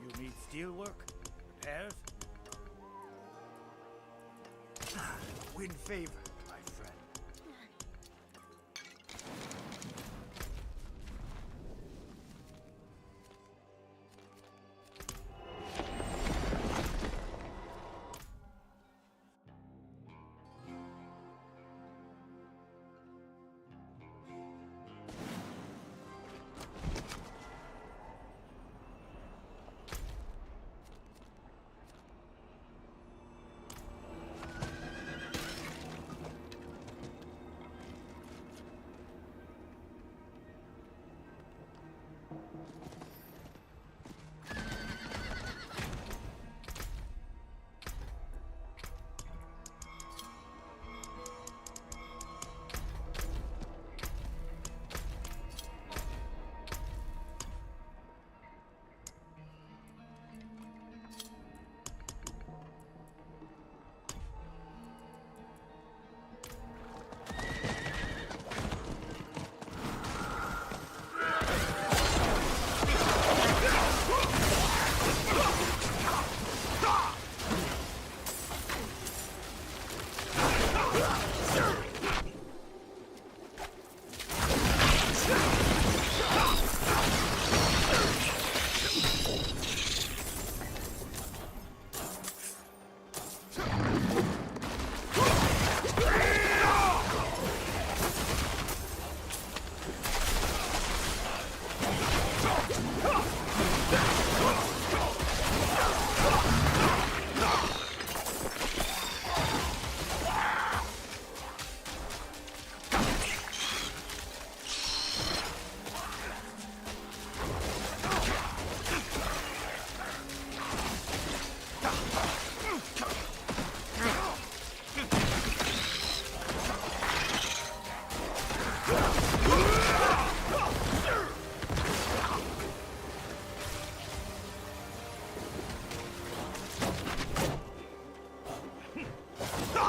You need steelwork? Repairs? Win favor, my friend.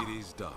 It is done.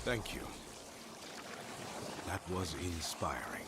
Thank you. That was inspiring.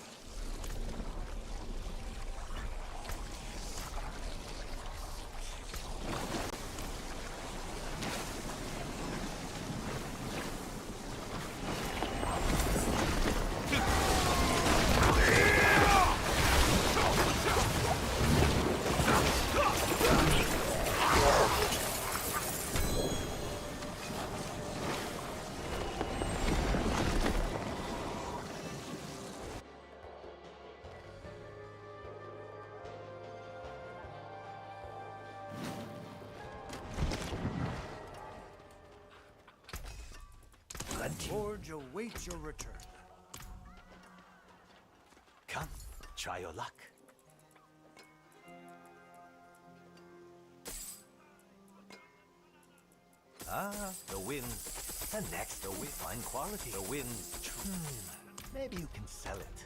Forge awaits your return. Come, try your luck. Ah, the wind. And next, the wind. Fine quality. The wind. Maybe you can sell it.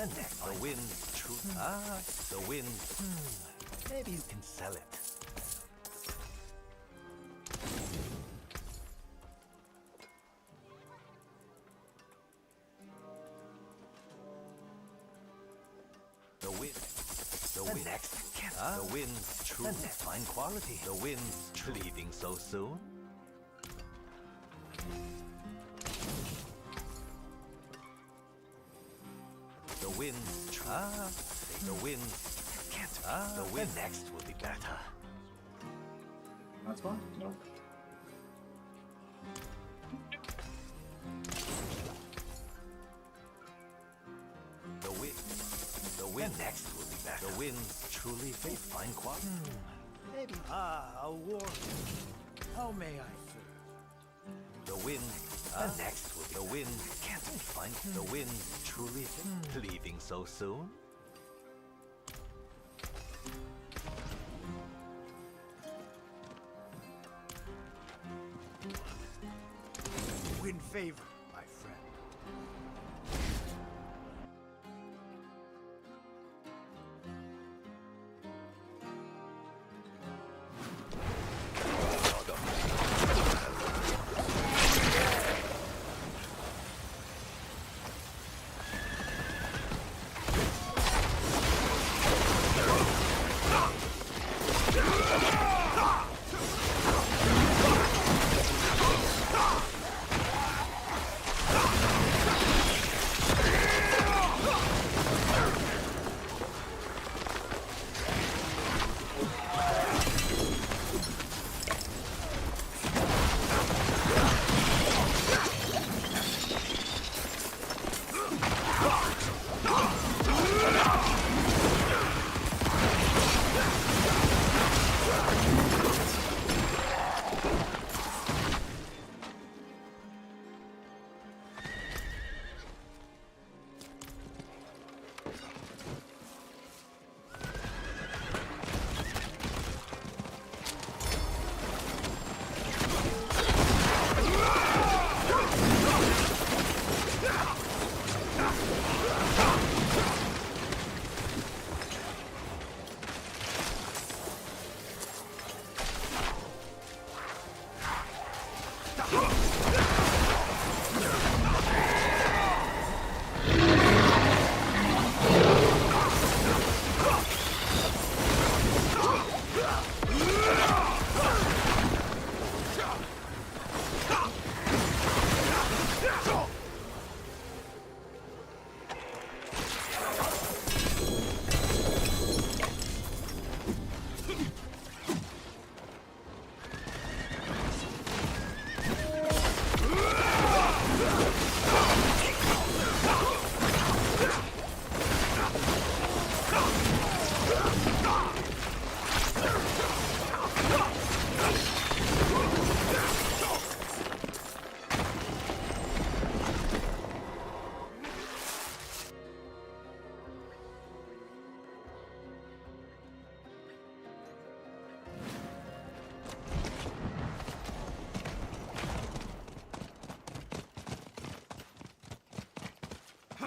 And next, the wind. True. Ah, the wind. Maybe you can sell it. The wind. The wind. Next, the wind. True. And next, fine quality. The wind. Leaving so soon. The wind. Ah, the wind. Can't. Ah, the wind. Next will be better. That's one? No. The wind. The wind. Next will be better. The wind. Truly fine quality. Maybe. Ah, a war. How may I serve? The wind. Ah, next will be the wind. Can't find the wind. Truly leaving so soon. Win favor, my friend.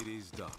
It is done.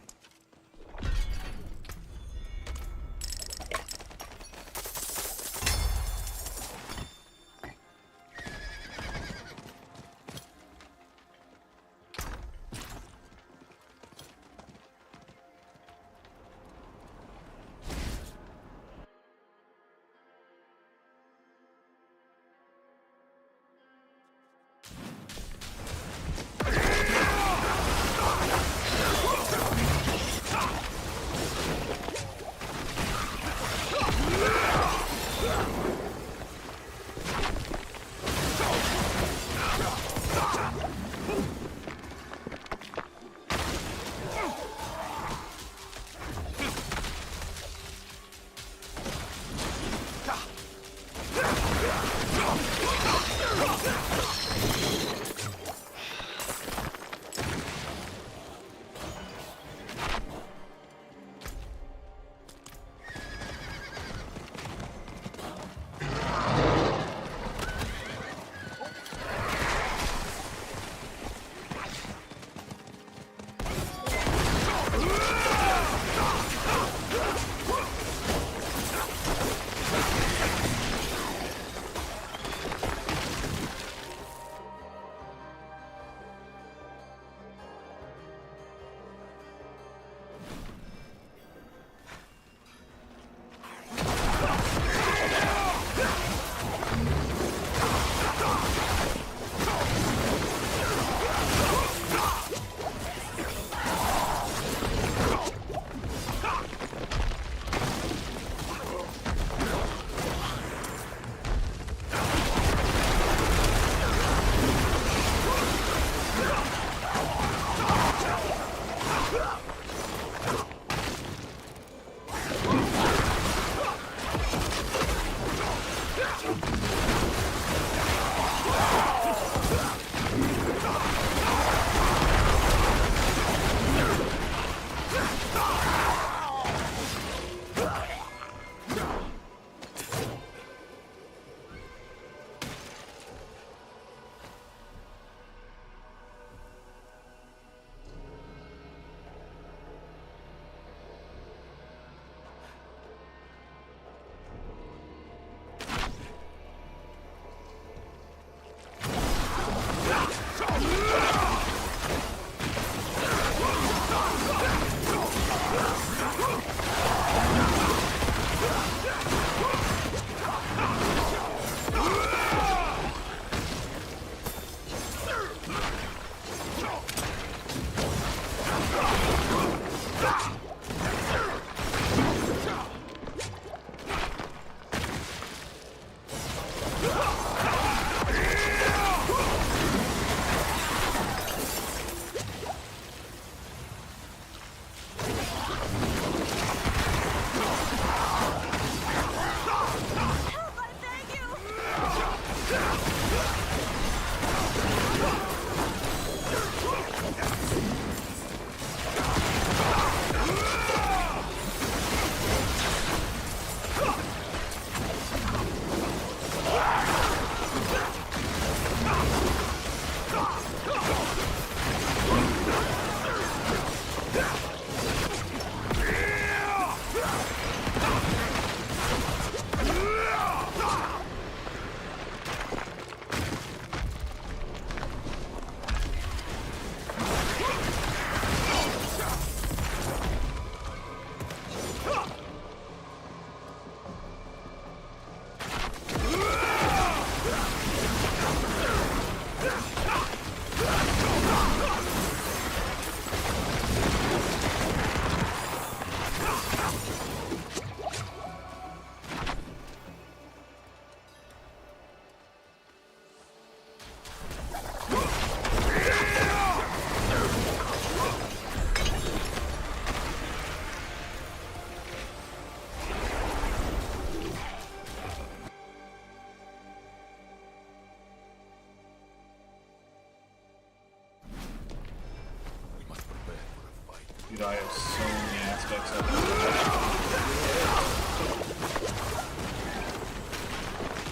Dude, I have so many aspects of it.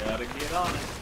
Gotta get on it.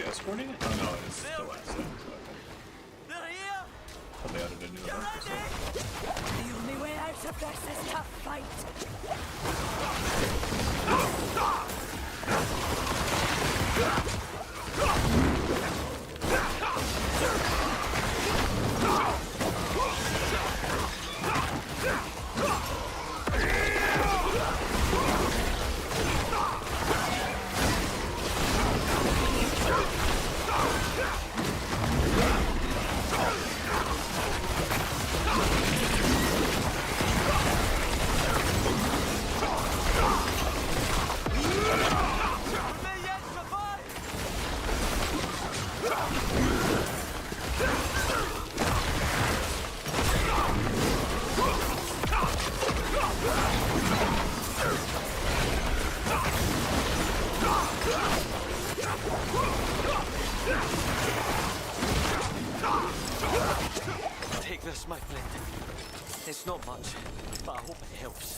Escorting it? Oh no, it's the last thing. Okay. Oh, they added a new episode. The only way out of this is to fight. Take this, my friend. It's not much, but I hope it helps.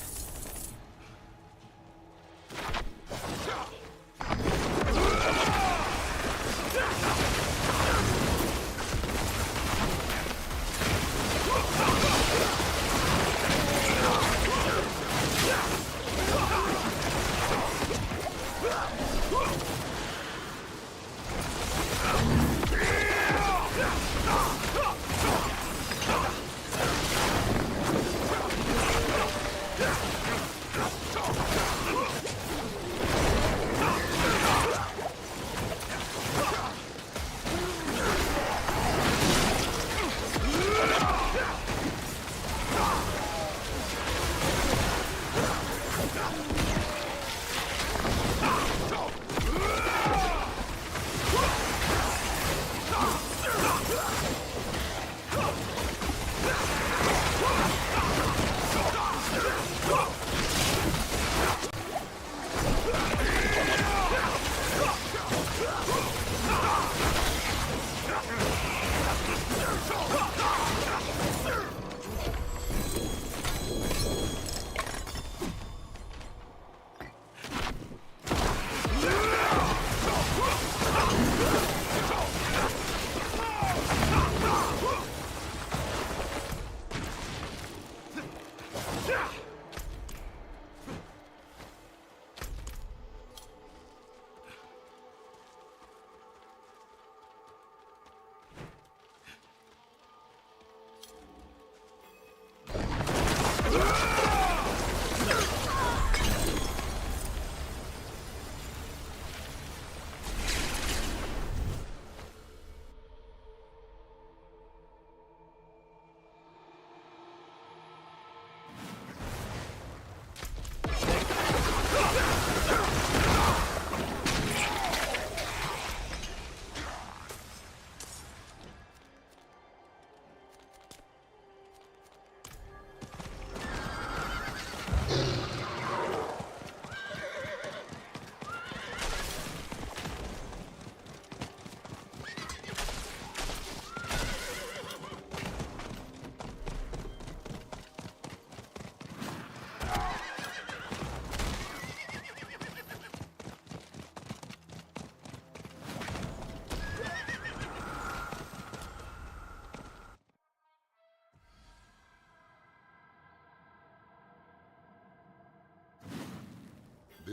Yeah.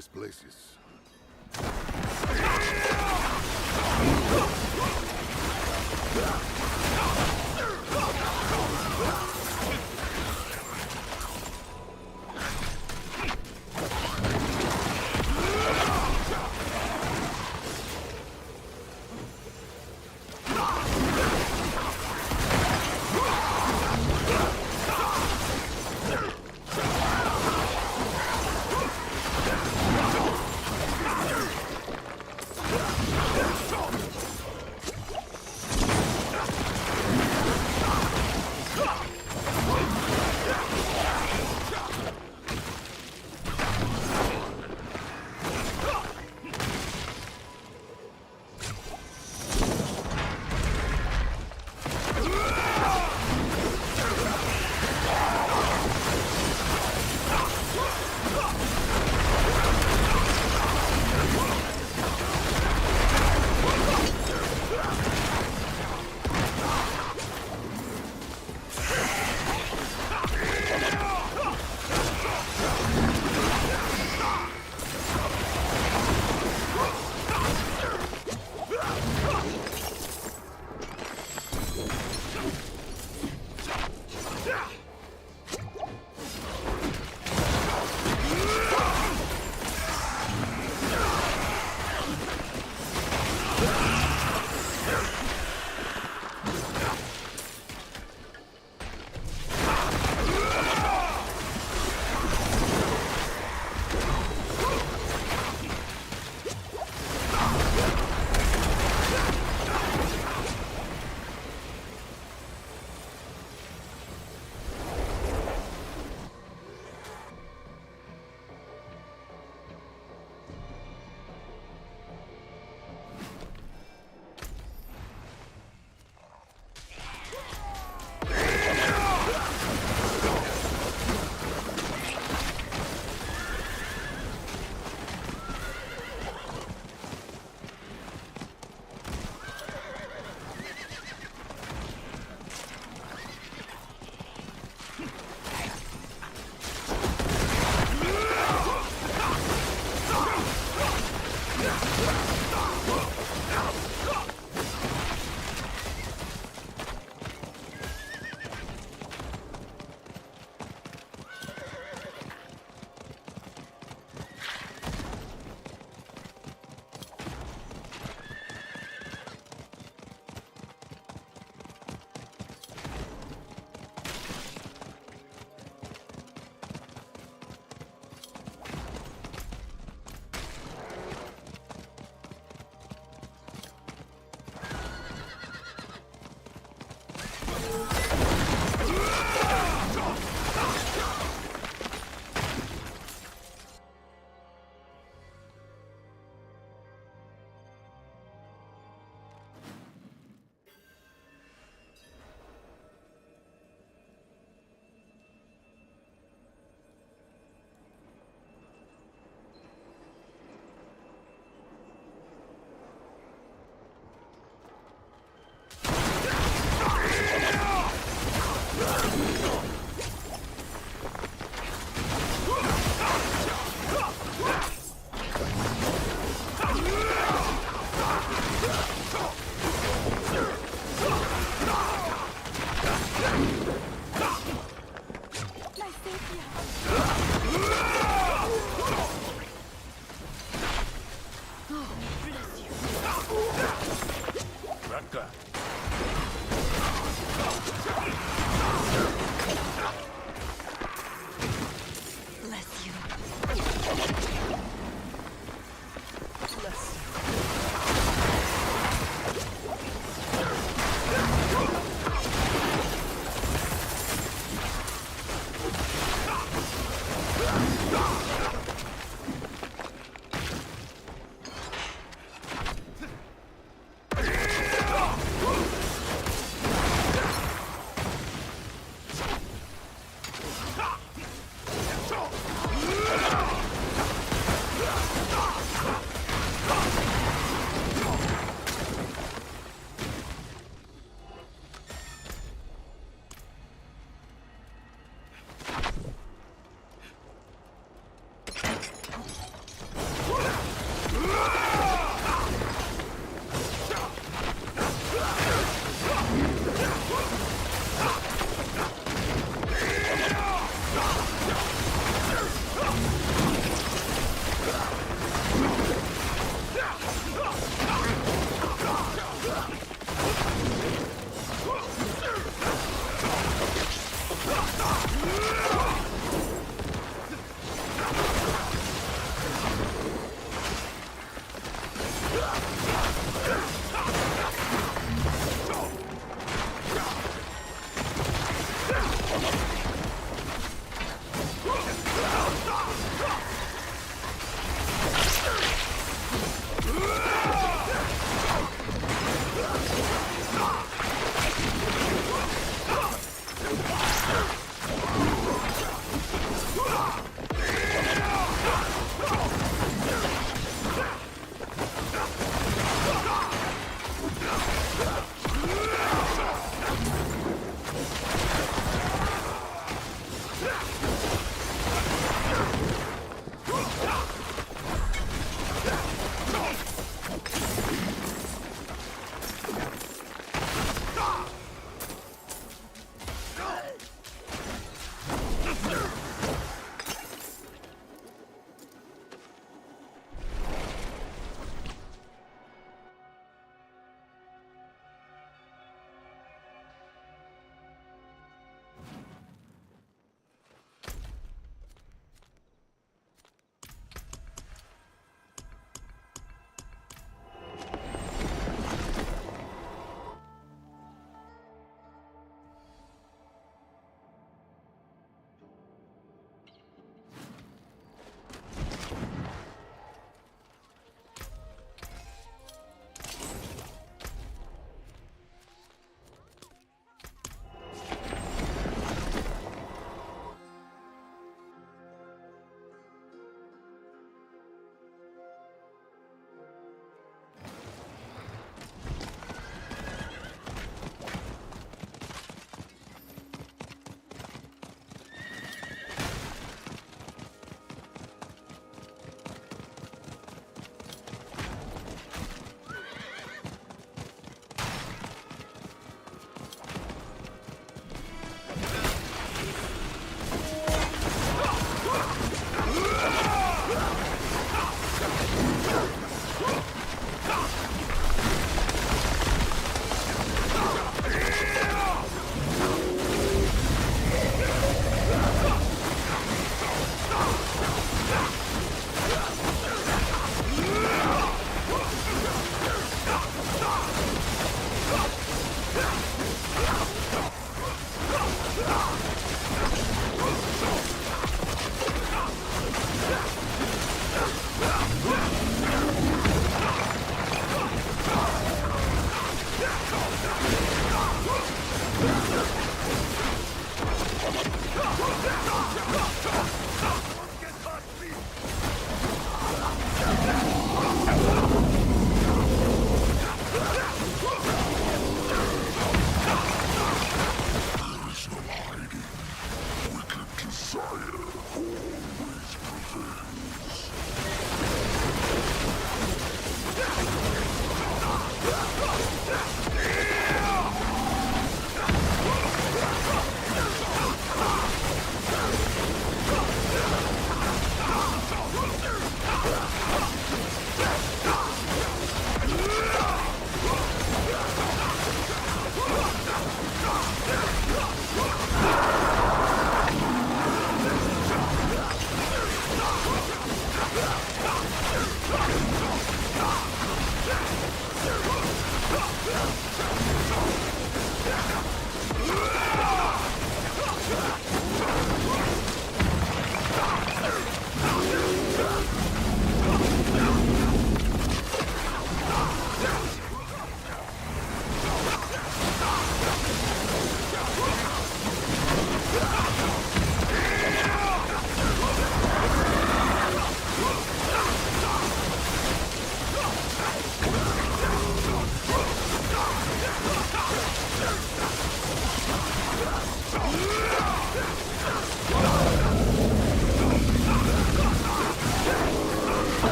this place is.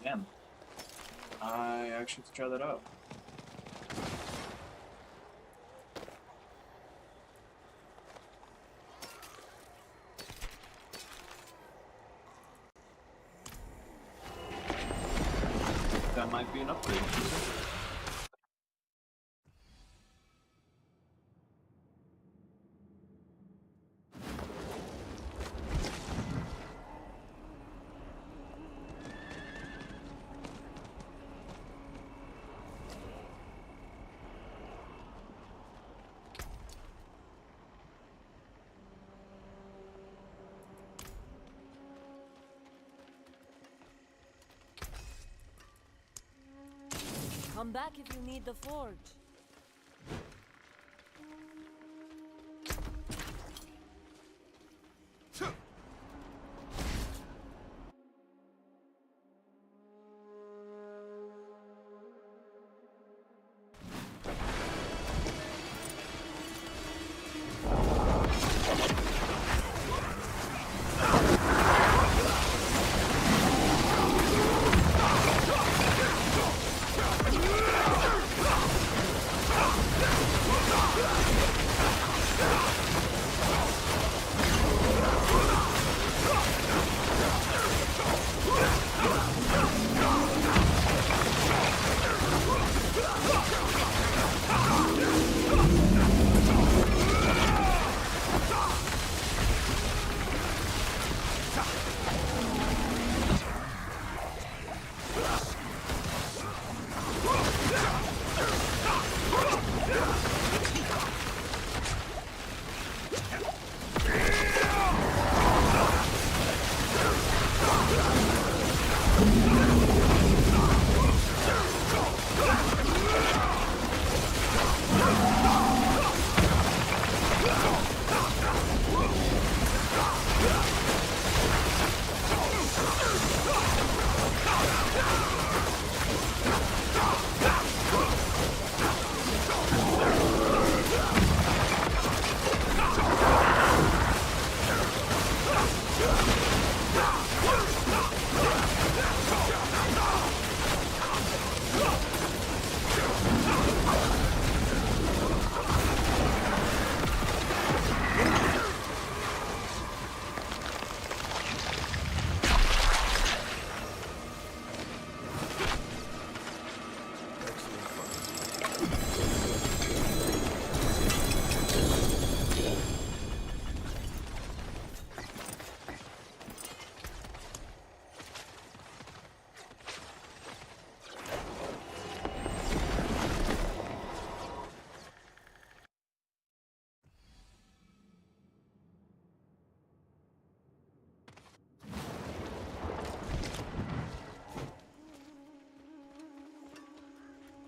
Damn. I actually have to try that out. That might be an upgrade. Come back if you need the forge.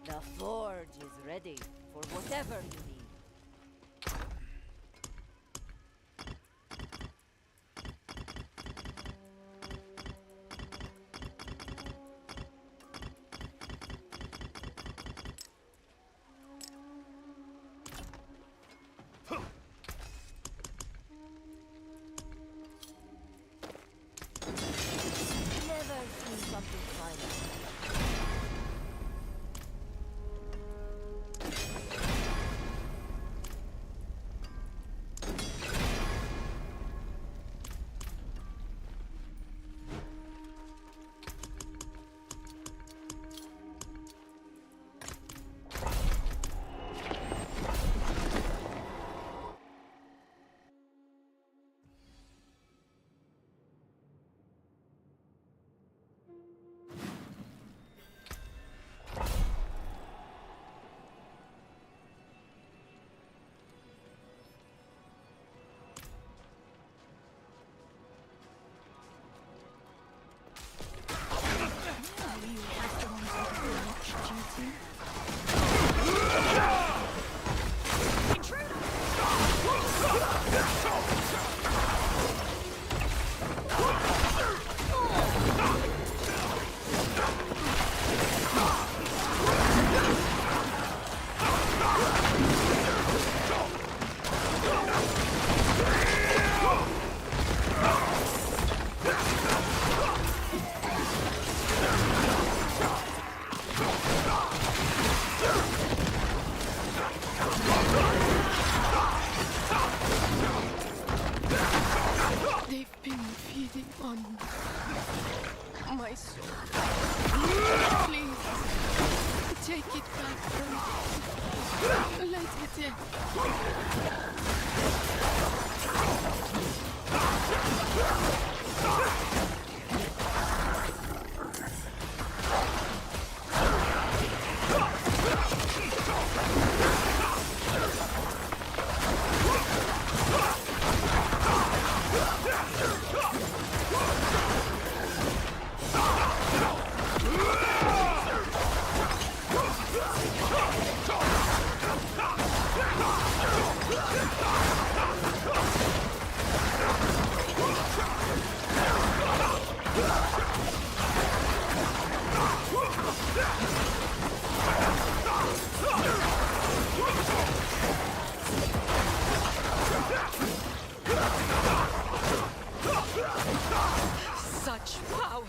The forge is ready for whatever you need. Never seen something finer. my soul. Please, take it back from me. Let it in. Such power!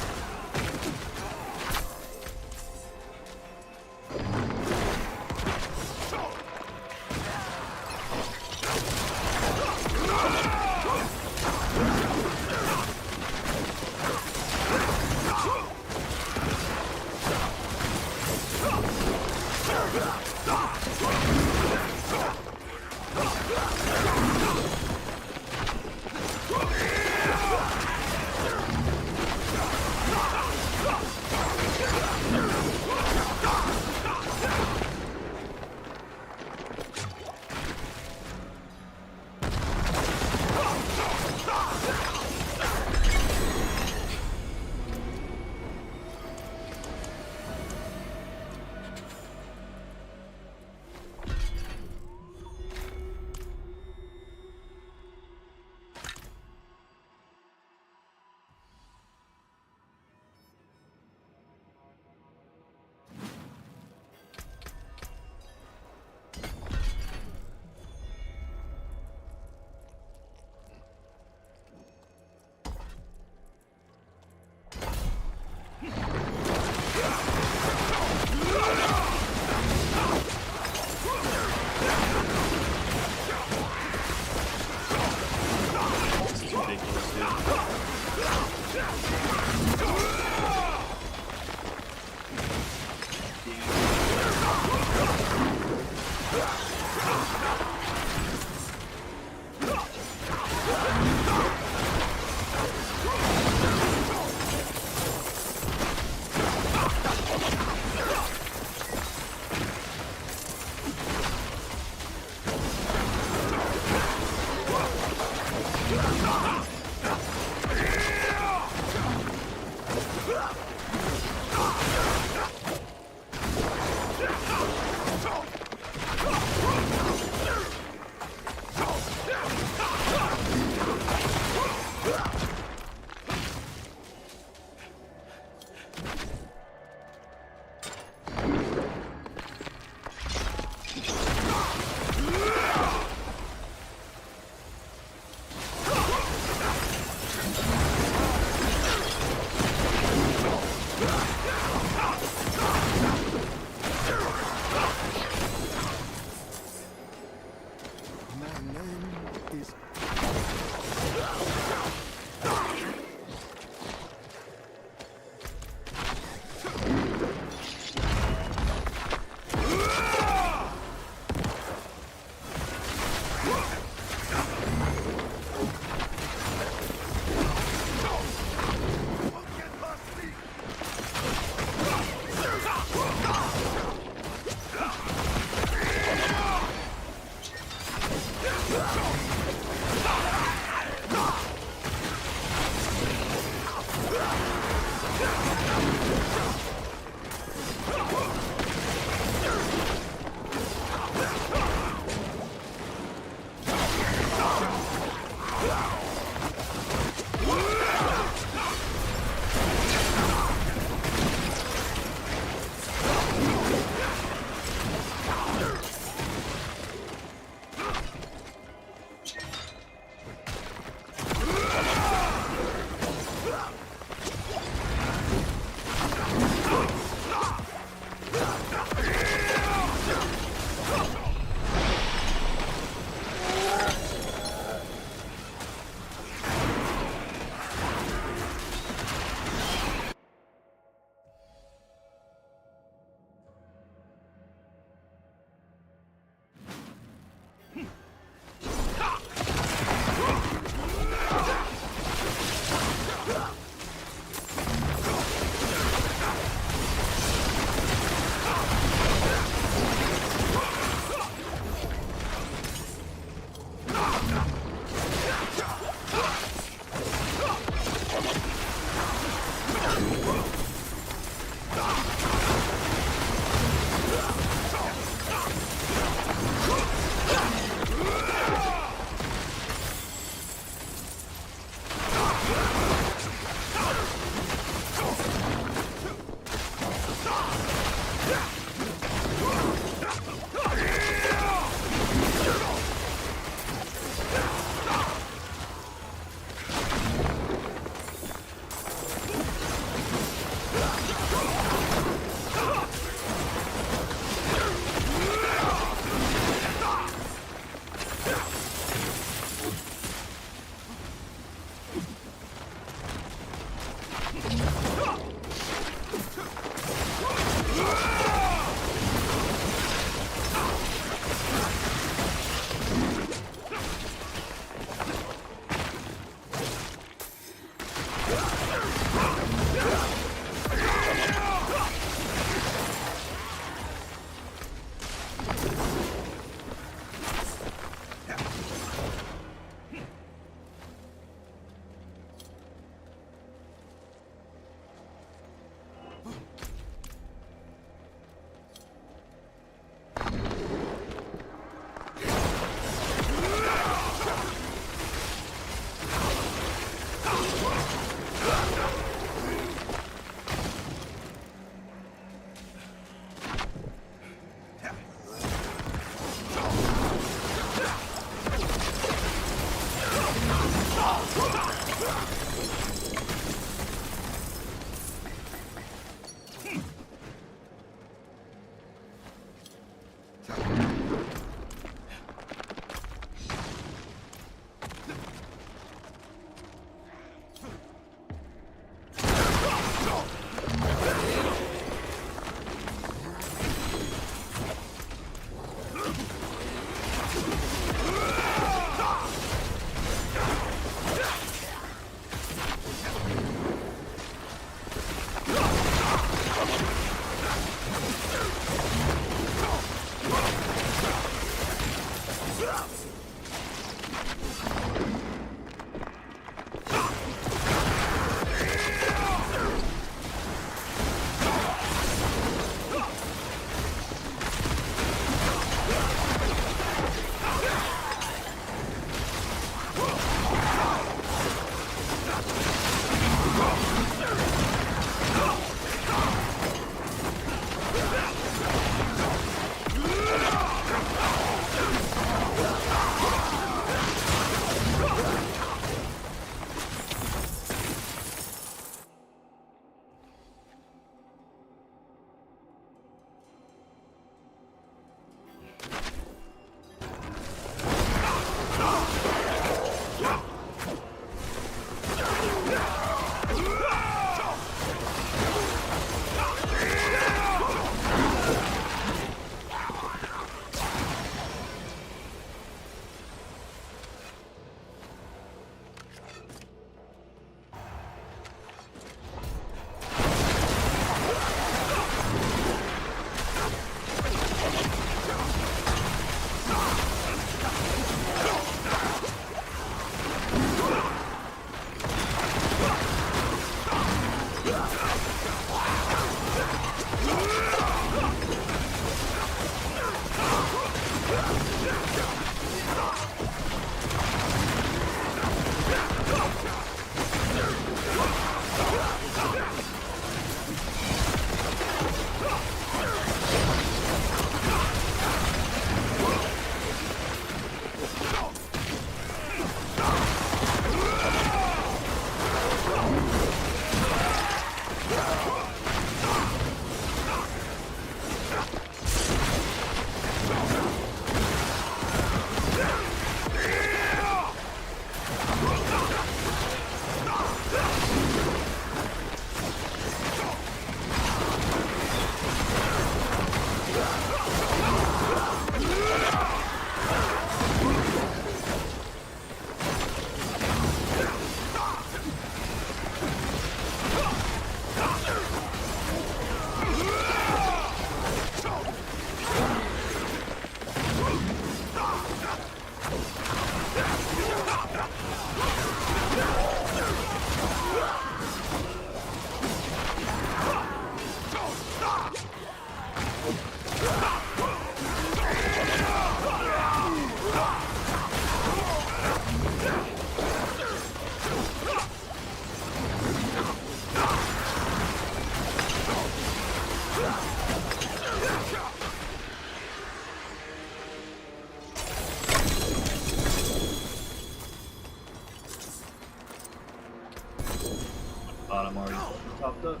I'm already topped up.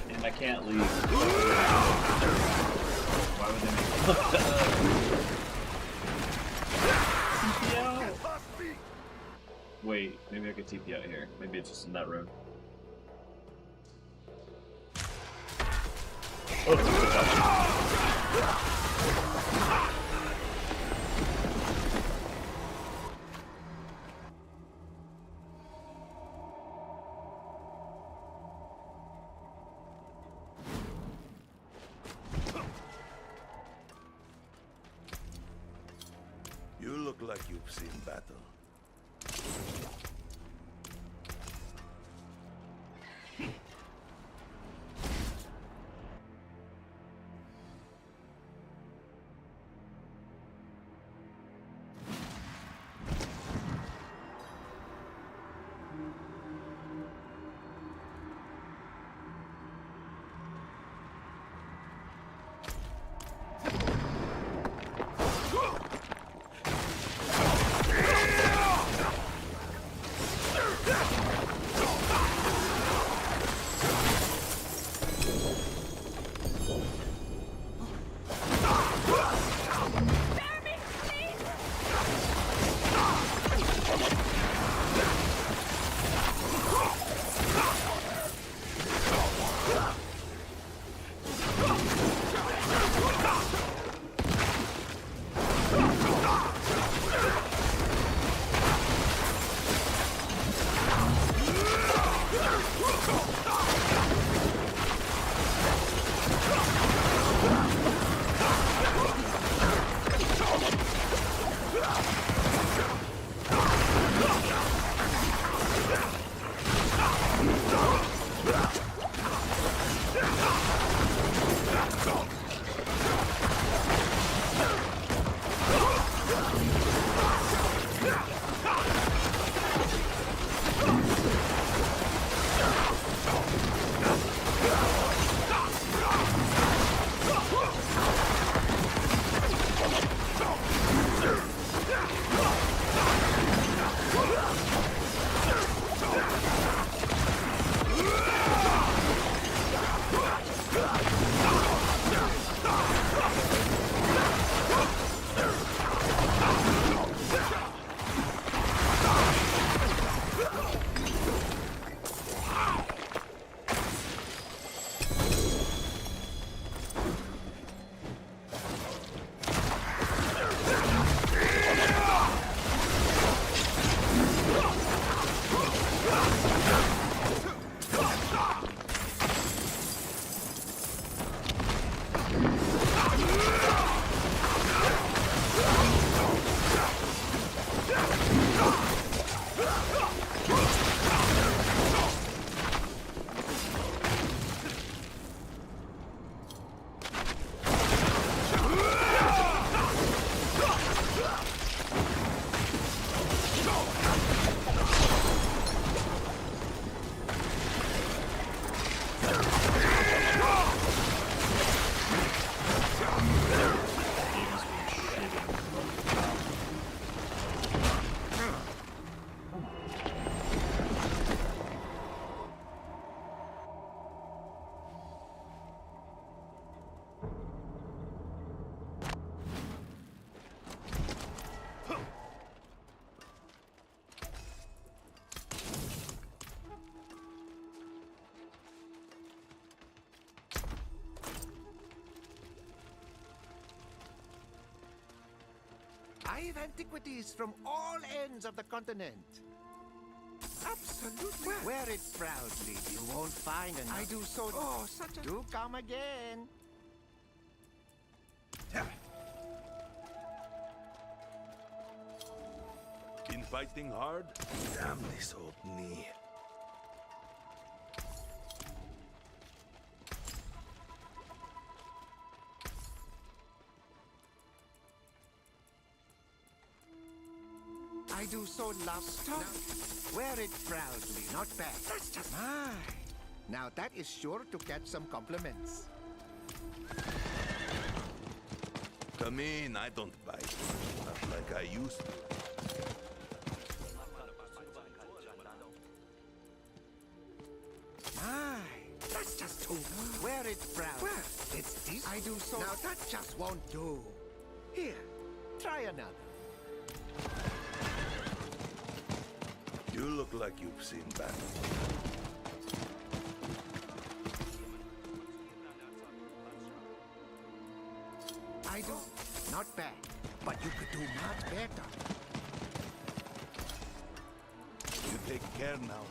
And I can't leave. Why would they make TP out? Wait, maybe I could TP out here. Maybe it's just in that room. You look like you've seen battle. 5 antiquities from all ends of the continent. Absolutely. Wear it proudly. You won't find enough. I do so. Oh, such a. Do come again. Been fighting hard? Damn this old knee. I do so love stuff. Wear it proudly, not bad. That's just mine. Now that is sure to catch some compliments. Come in, I don't bite. Not like I used to. That's just too. Wear it proud. Well, it's this. I do so. Now that just won't do. Here, try another. You look like you've seen battle. I do. Not bad. But you could do much better. You take care now.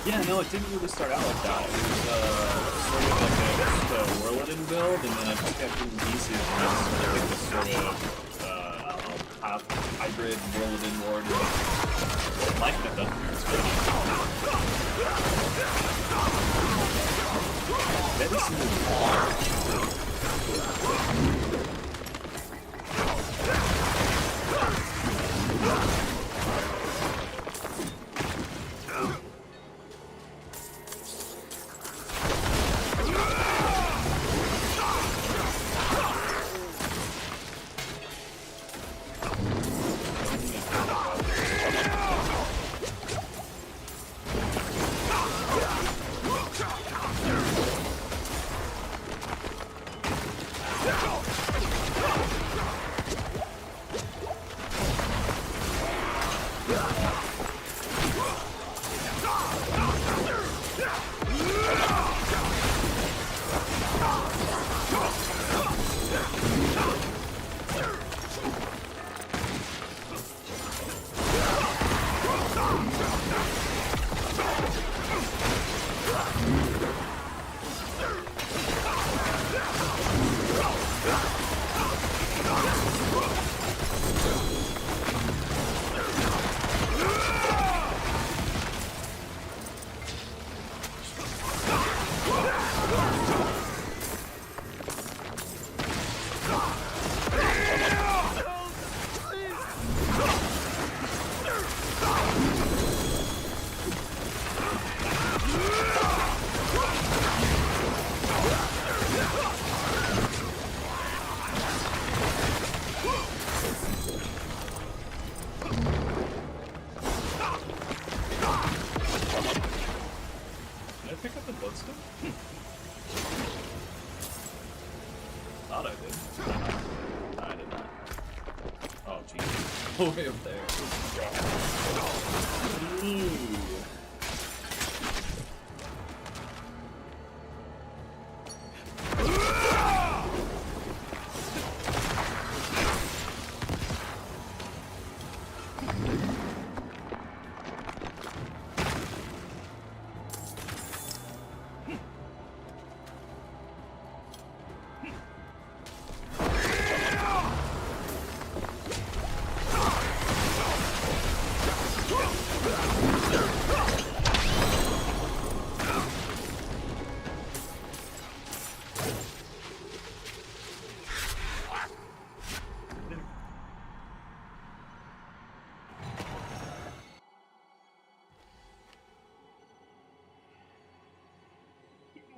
Yeah, no, it didn't really start out like that. It was sort of like a Whirlwind build, and then I just kept getting pieces, and then sort of like this sort of, I don't know, hybrid Whirlwind Lord. I liked it though. It's good. Very Did I pick up the bloodstone? Thought I did. No, I did not. Oh, jeez. Oh, way up there. Ooh.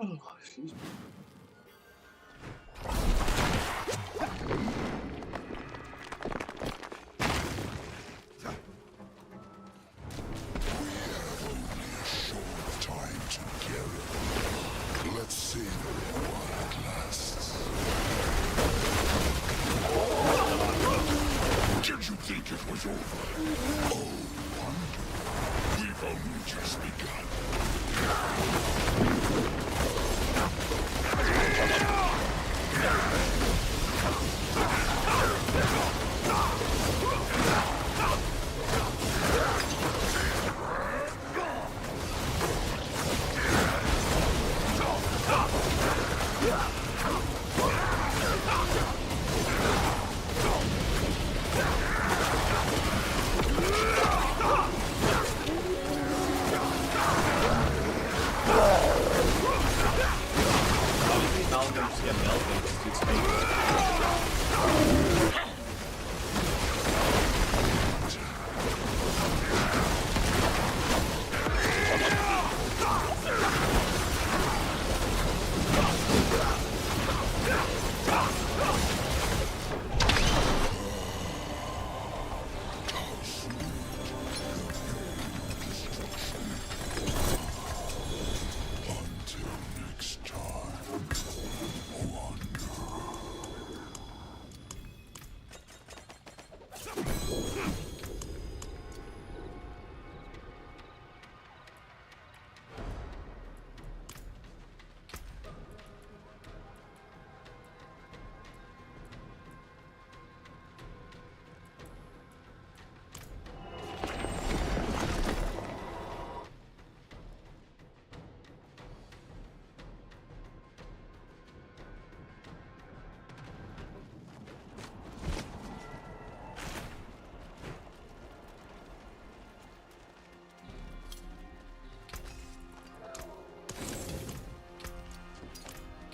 Oh, excuse me. Time together. Let's see while it lasts. Did you think it was over? Oh, wonder. We've only just begun.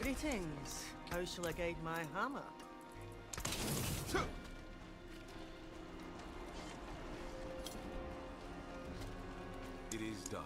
Greetings. How shall I guide my hammer? It is done.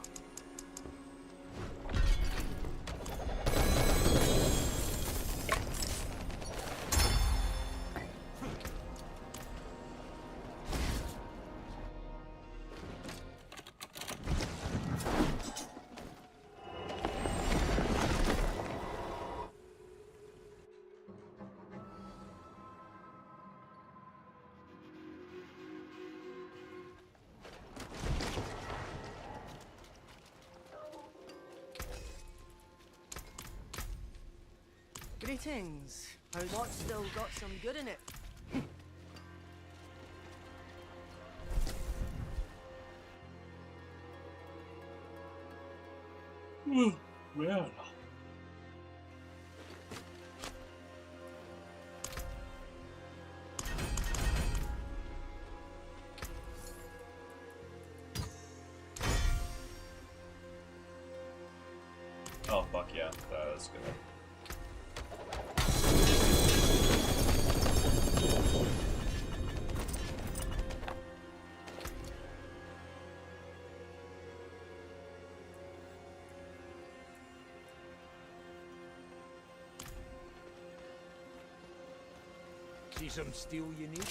Greetings. How's what still got some good in it? Man. Oh, fuck yeah. That's good. See some steel you need?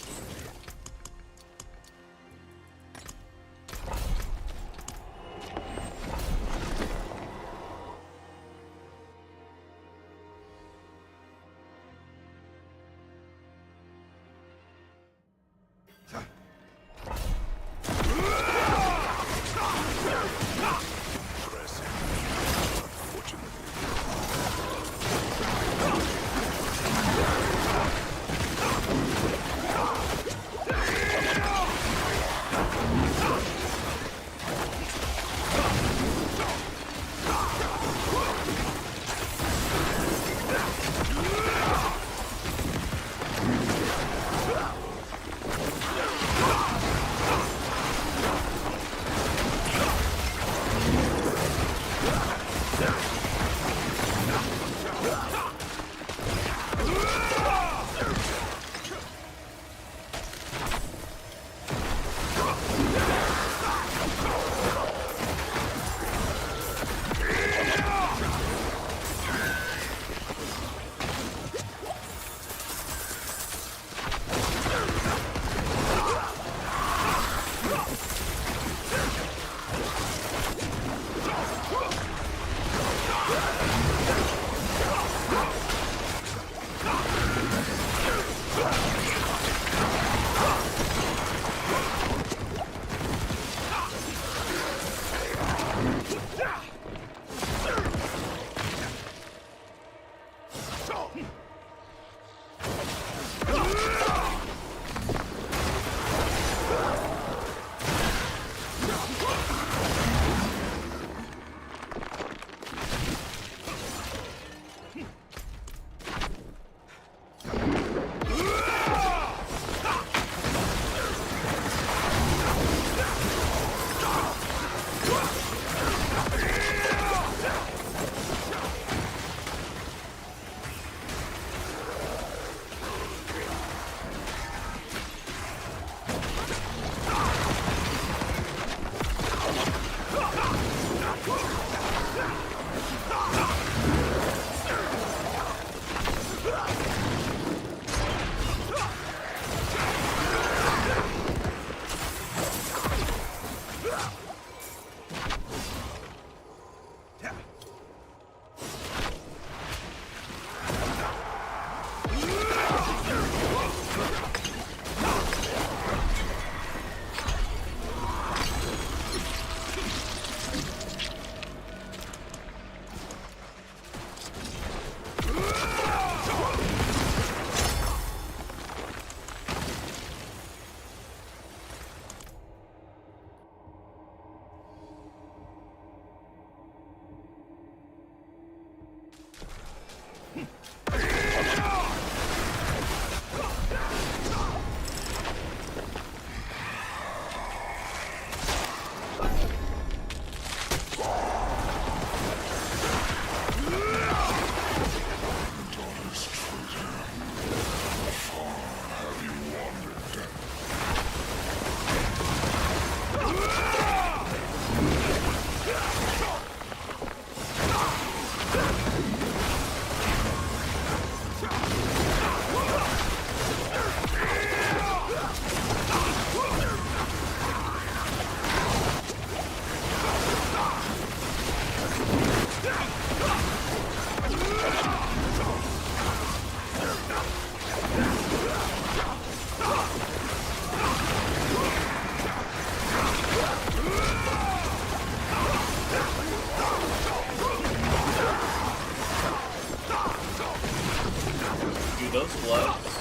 Dude, those gloves.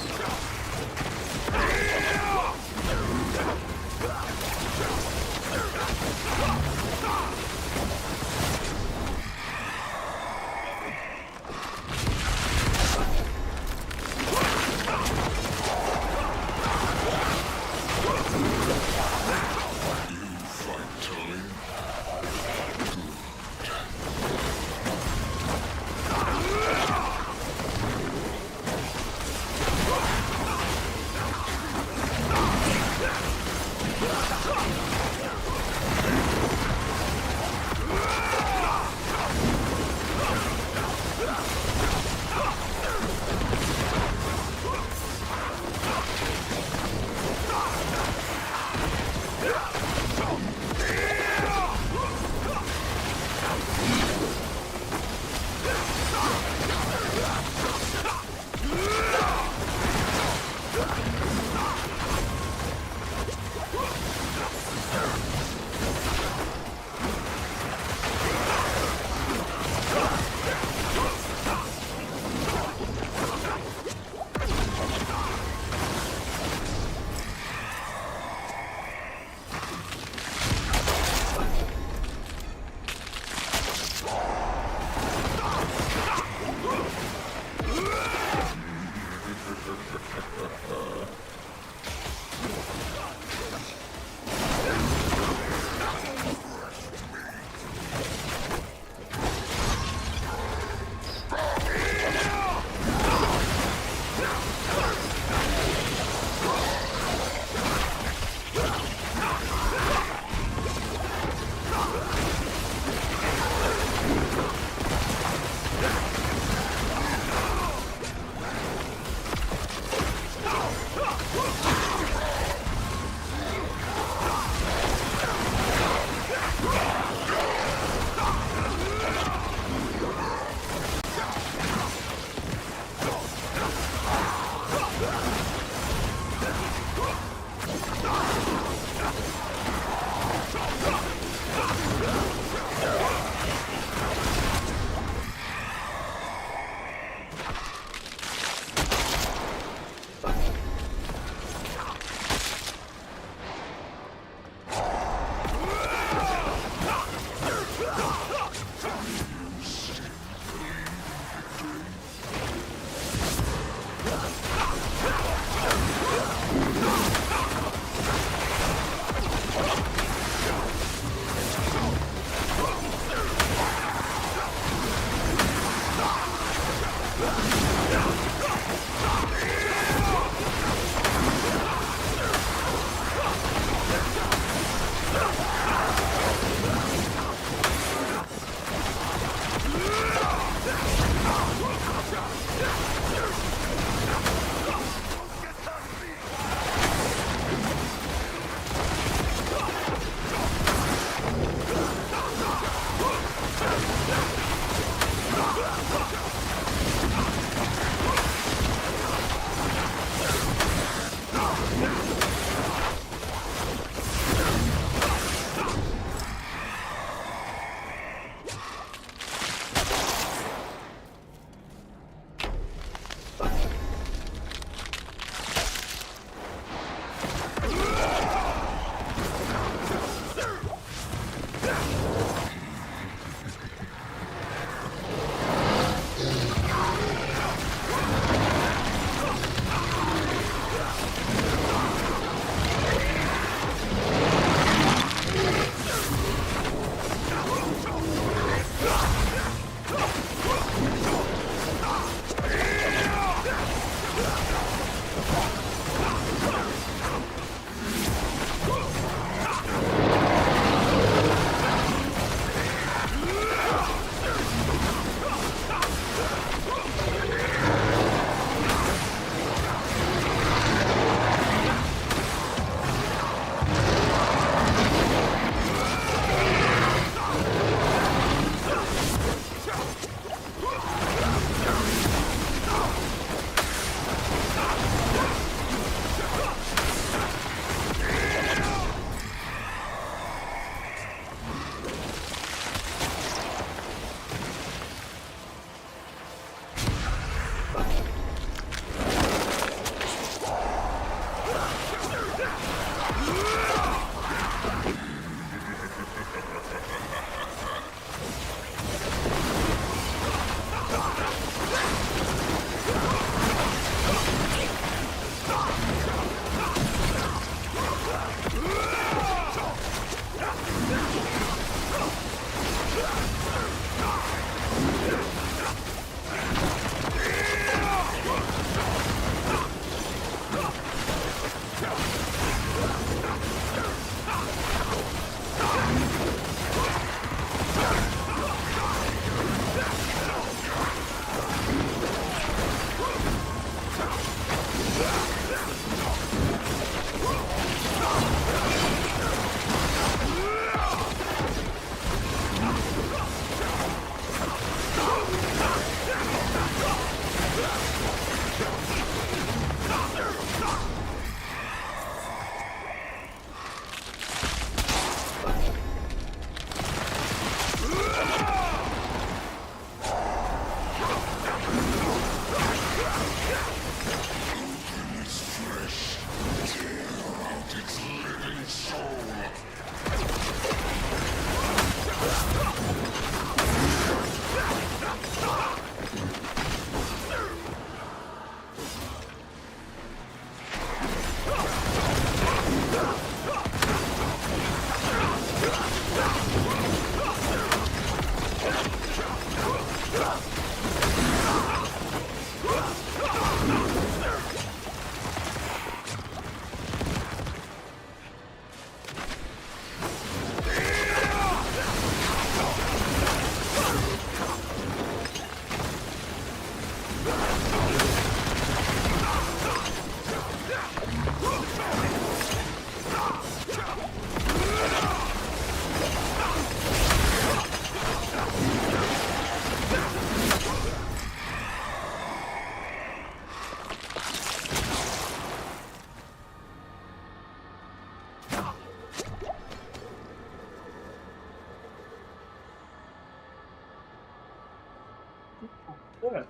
Good.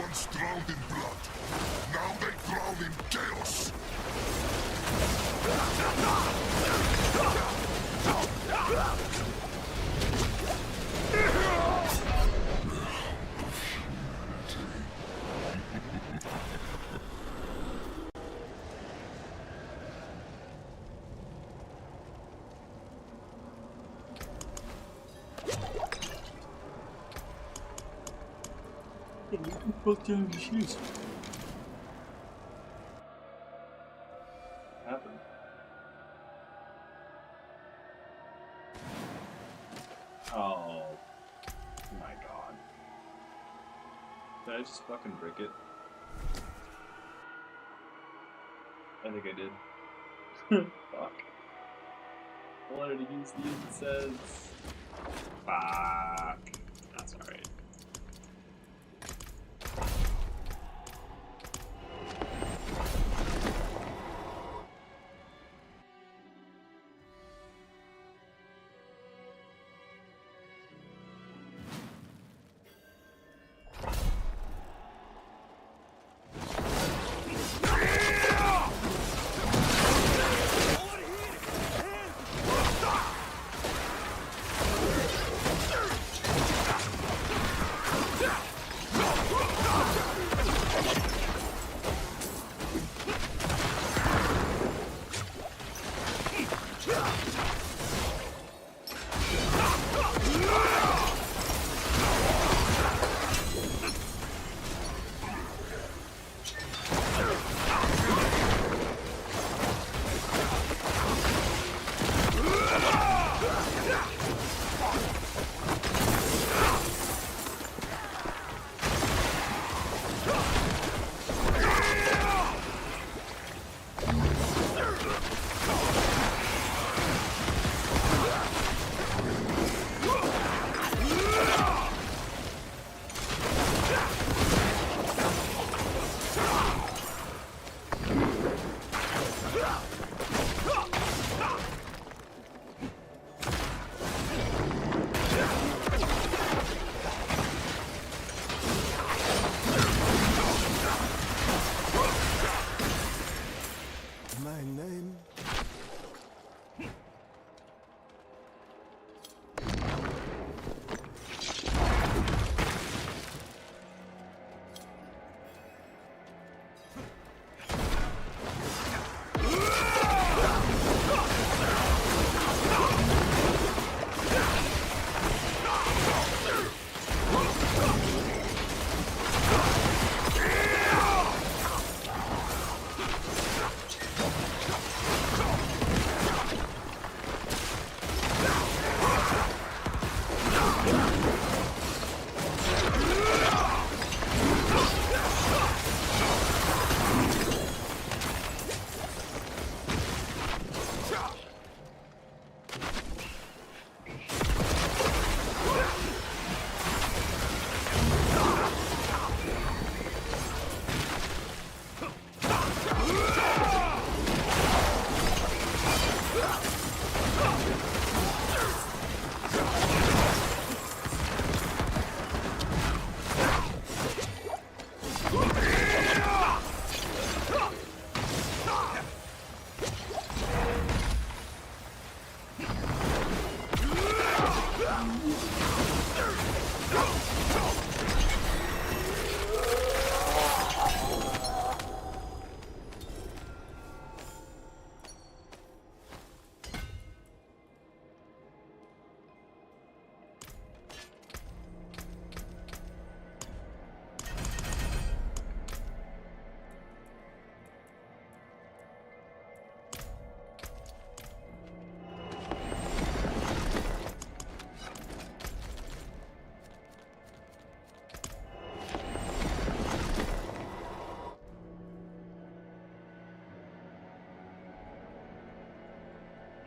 once drowned in blood. Now they drown in chaos. Both doing the shoes. What happened? Oh my god. Did I just fucking break it? I think I did. Fuck. I wanted to use the incense. Fuck. That's alright. My name?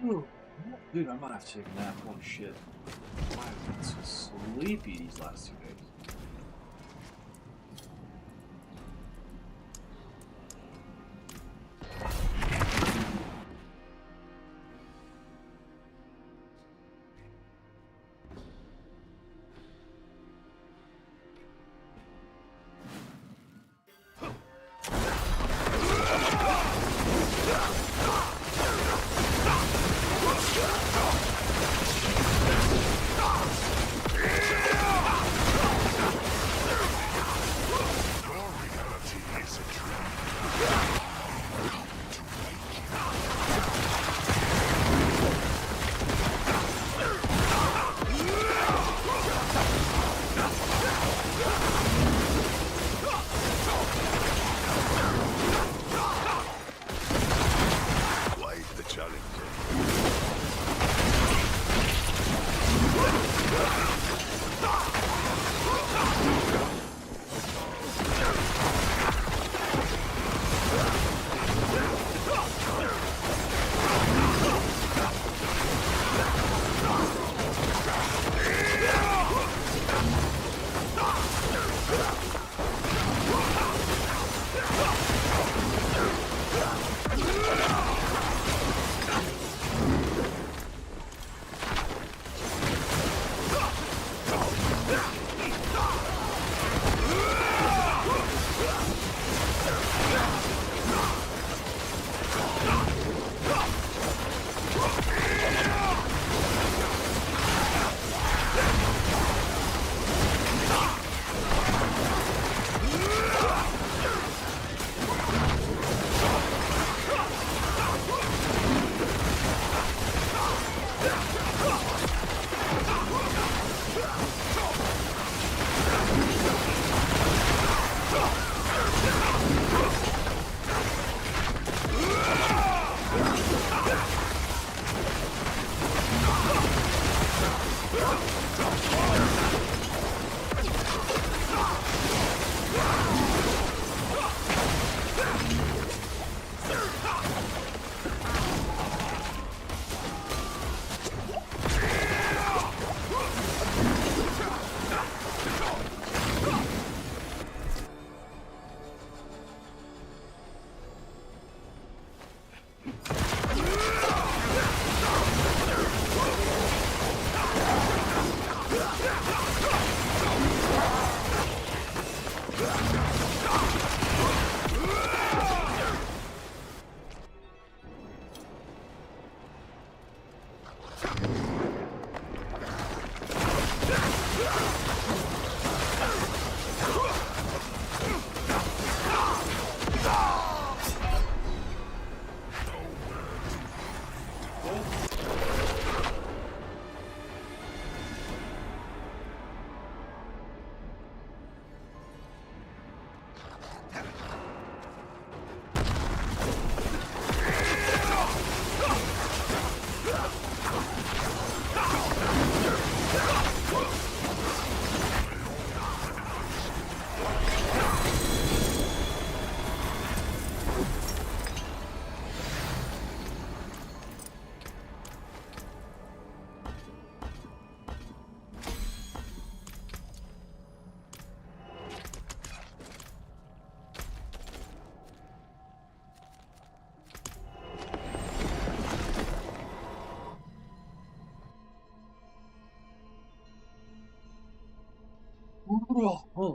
Ooh. Dude, I might have to take a nap. Holy shit. Why have I been so sleepy these last 2 days?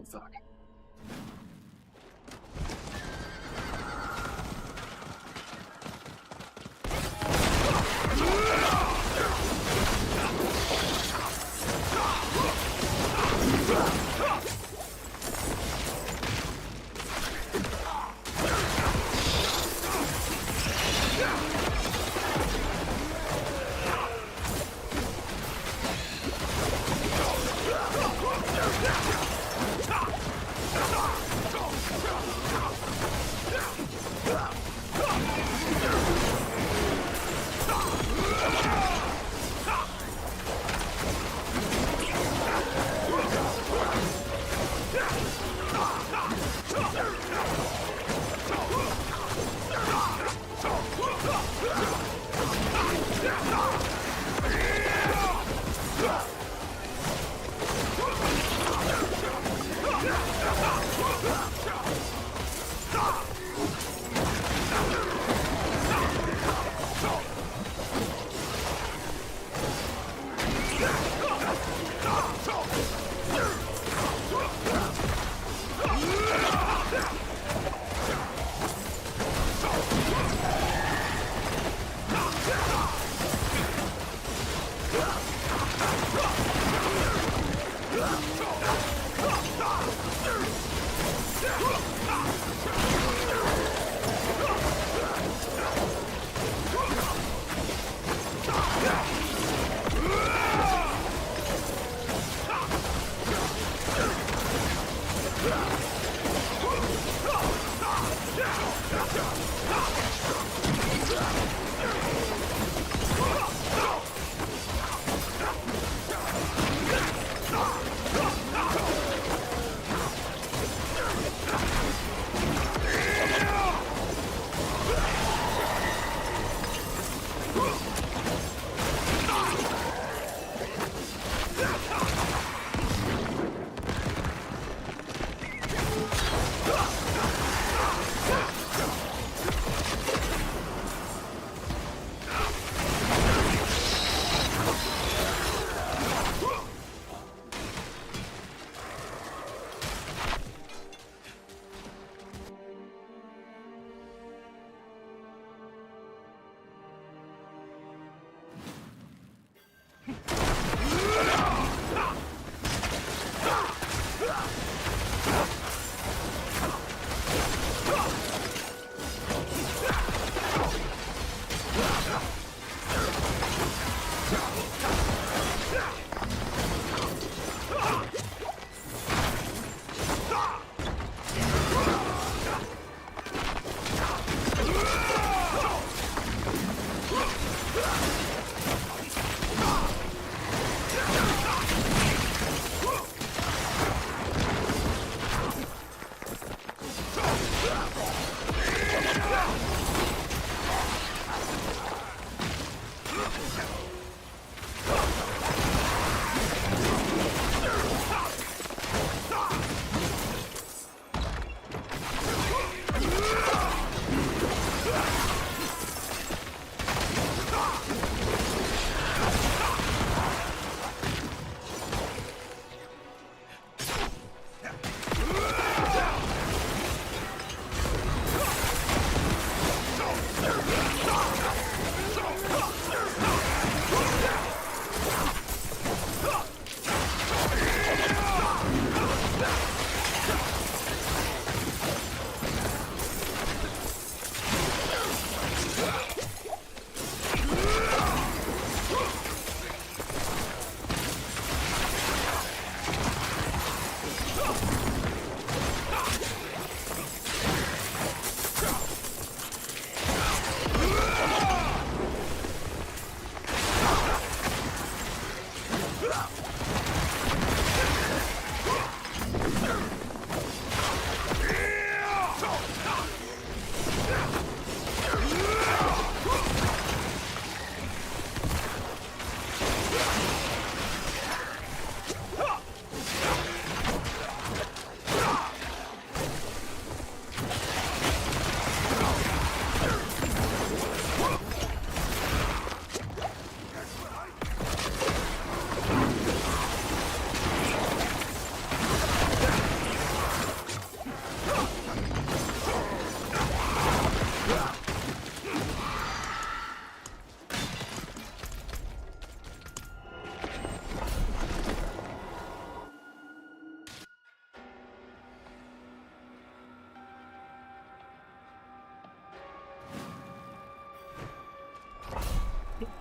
Fuck.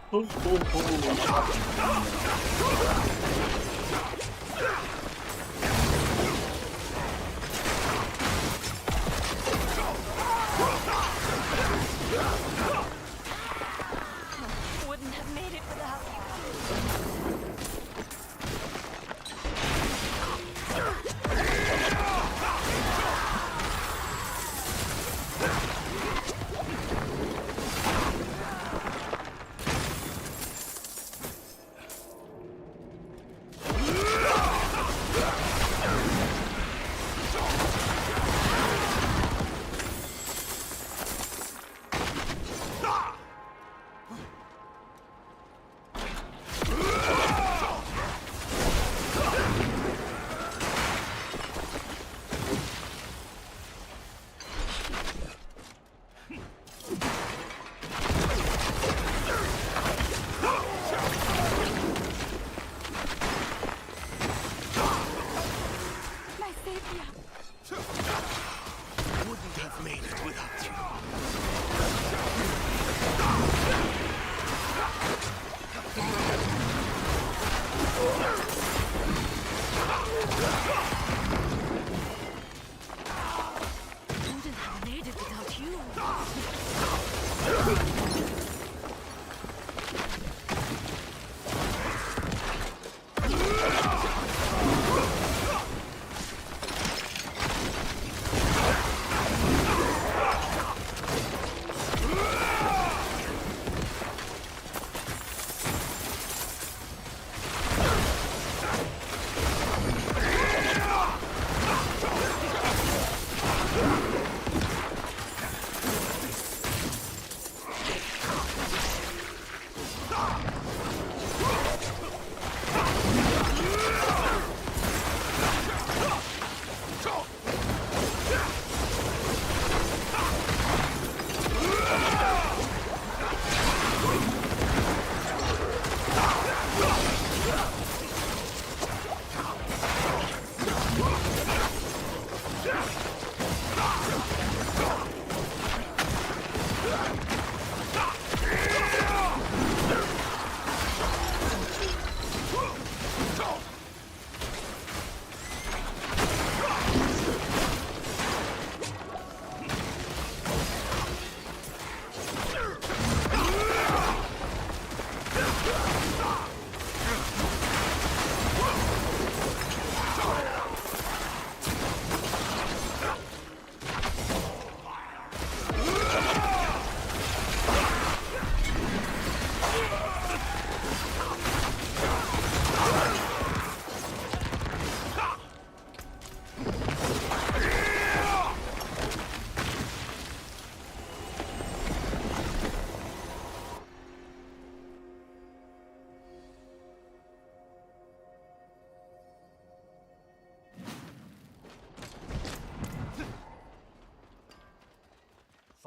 Ho, ho, Wouldn't have made it without you. My savior. Wouldn't have made it without you. Wouldn't have made it without you.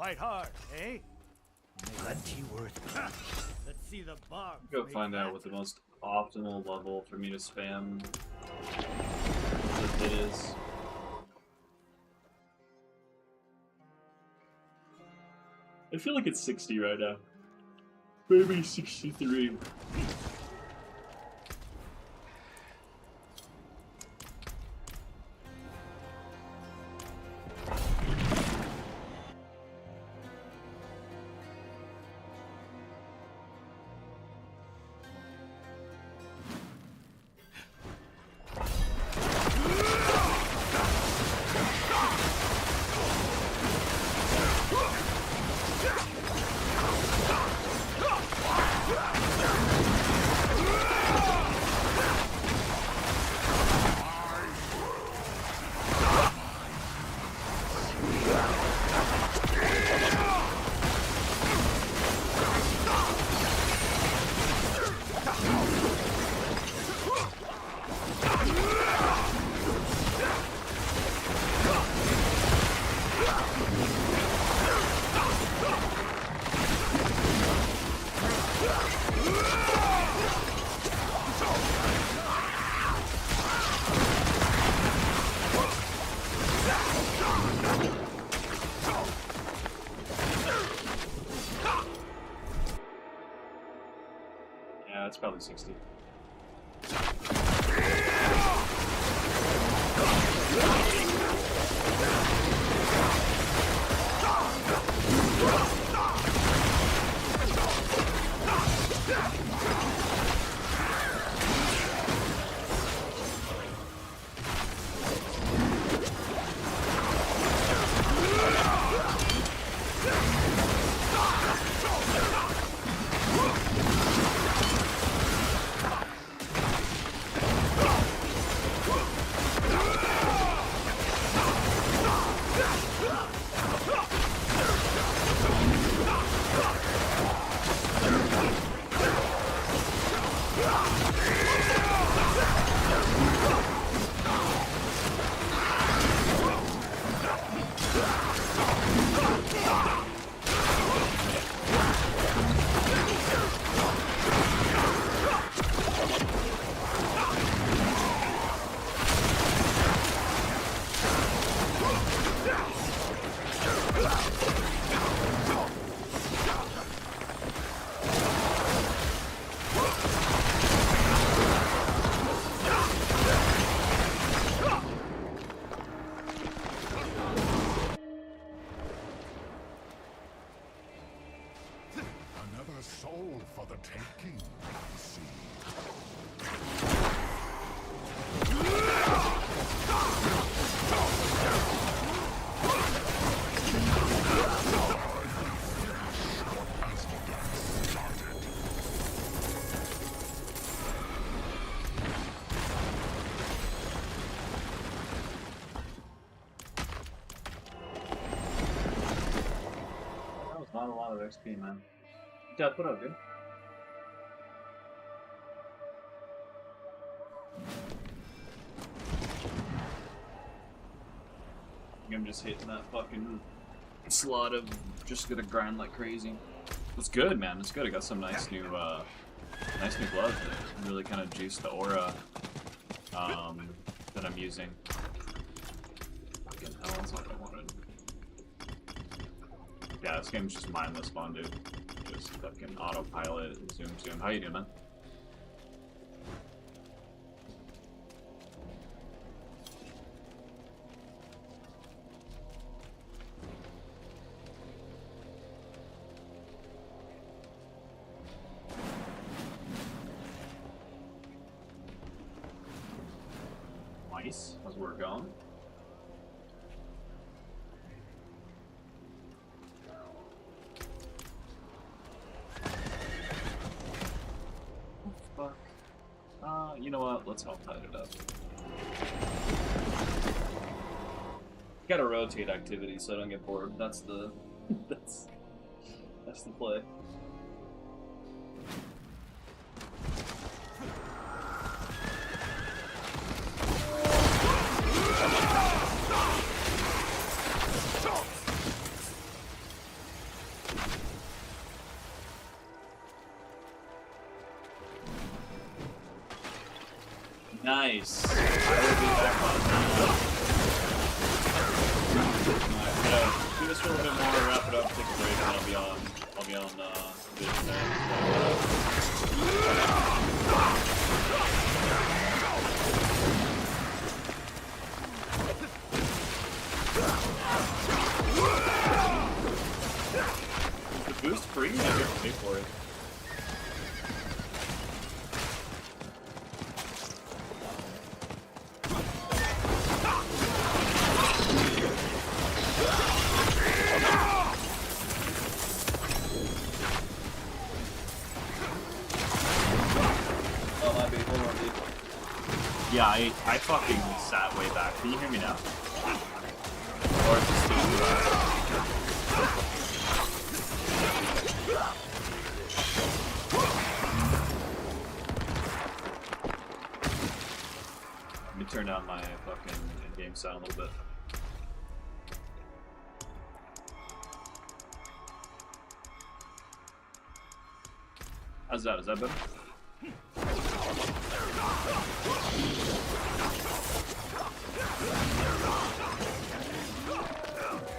Fight hard, eh? Plenty worth. Let's see the bar. Go find out what the most optimal level for me to spam it is. I feel like it's 60 right now. Maybe 63. it's probably 60. Another soul for the taking, I see. That was not a lot of XP, man. Dad, put up, dude. I'm just hitting that fucking slot of just gonna grind like crazy. It's good, man. It's good. I got some nice new gloves that really kind of juice the aura that I'm using. Fucking hell, that's what I wanted. Yeah, this game's just mindless fun, dude. Just fucking autopilot, zoom. How you doing, man? Nice. How's work going? Oh, fuck. You know what? Let's help tight it up. Gotta rotate activity so I don't get bored. That's the that's the play. Nice. I will be back on that. Alright, do this for a little bit more, wrap it up, take a break, and I'll be on vision there. Is the boost free? I have to pay for it. Yeah, I fucking sat way back. Can you hear me now? Or is it still too loud? Let me turn down my fucking in-game sound a little bit. How's that? Is that better?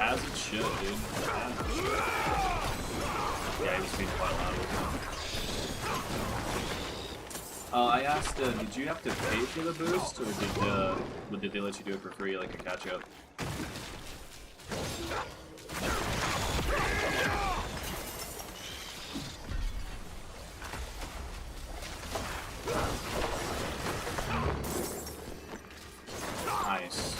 As it should, dude. As it should. Yeah, he was being quite loud with him. I asked, did you have to pay for the boost, or did they let you do it for free, like a catch-up? Nice.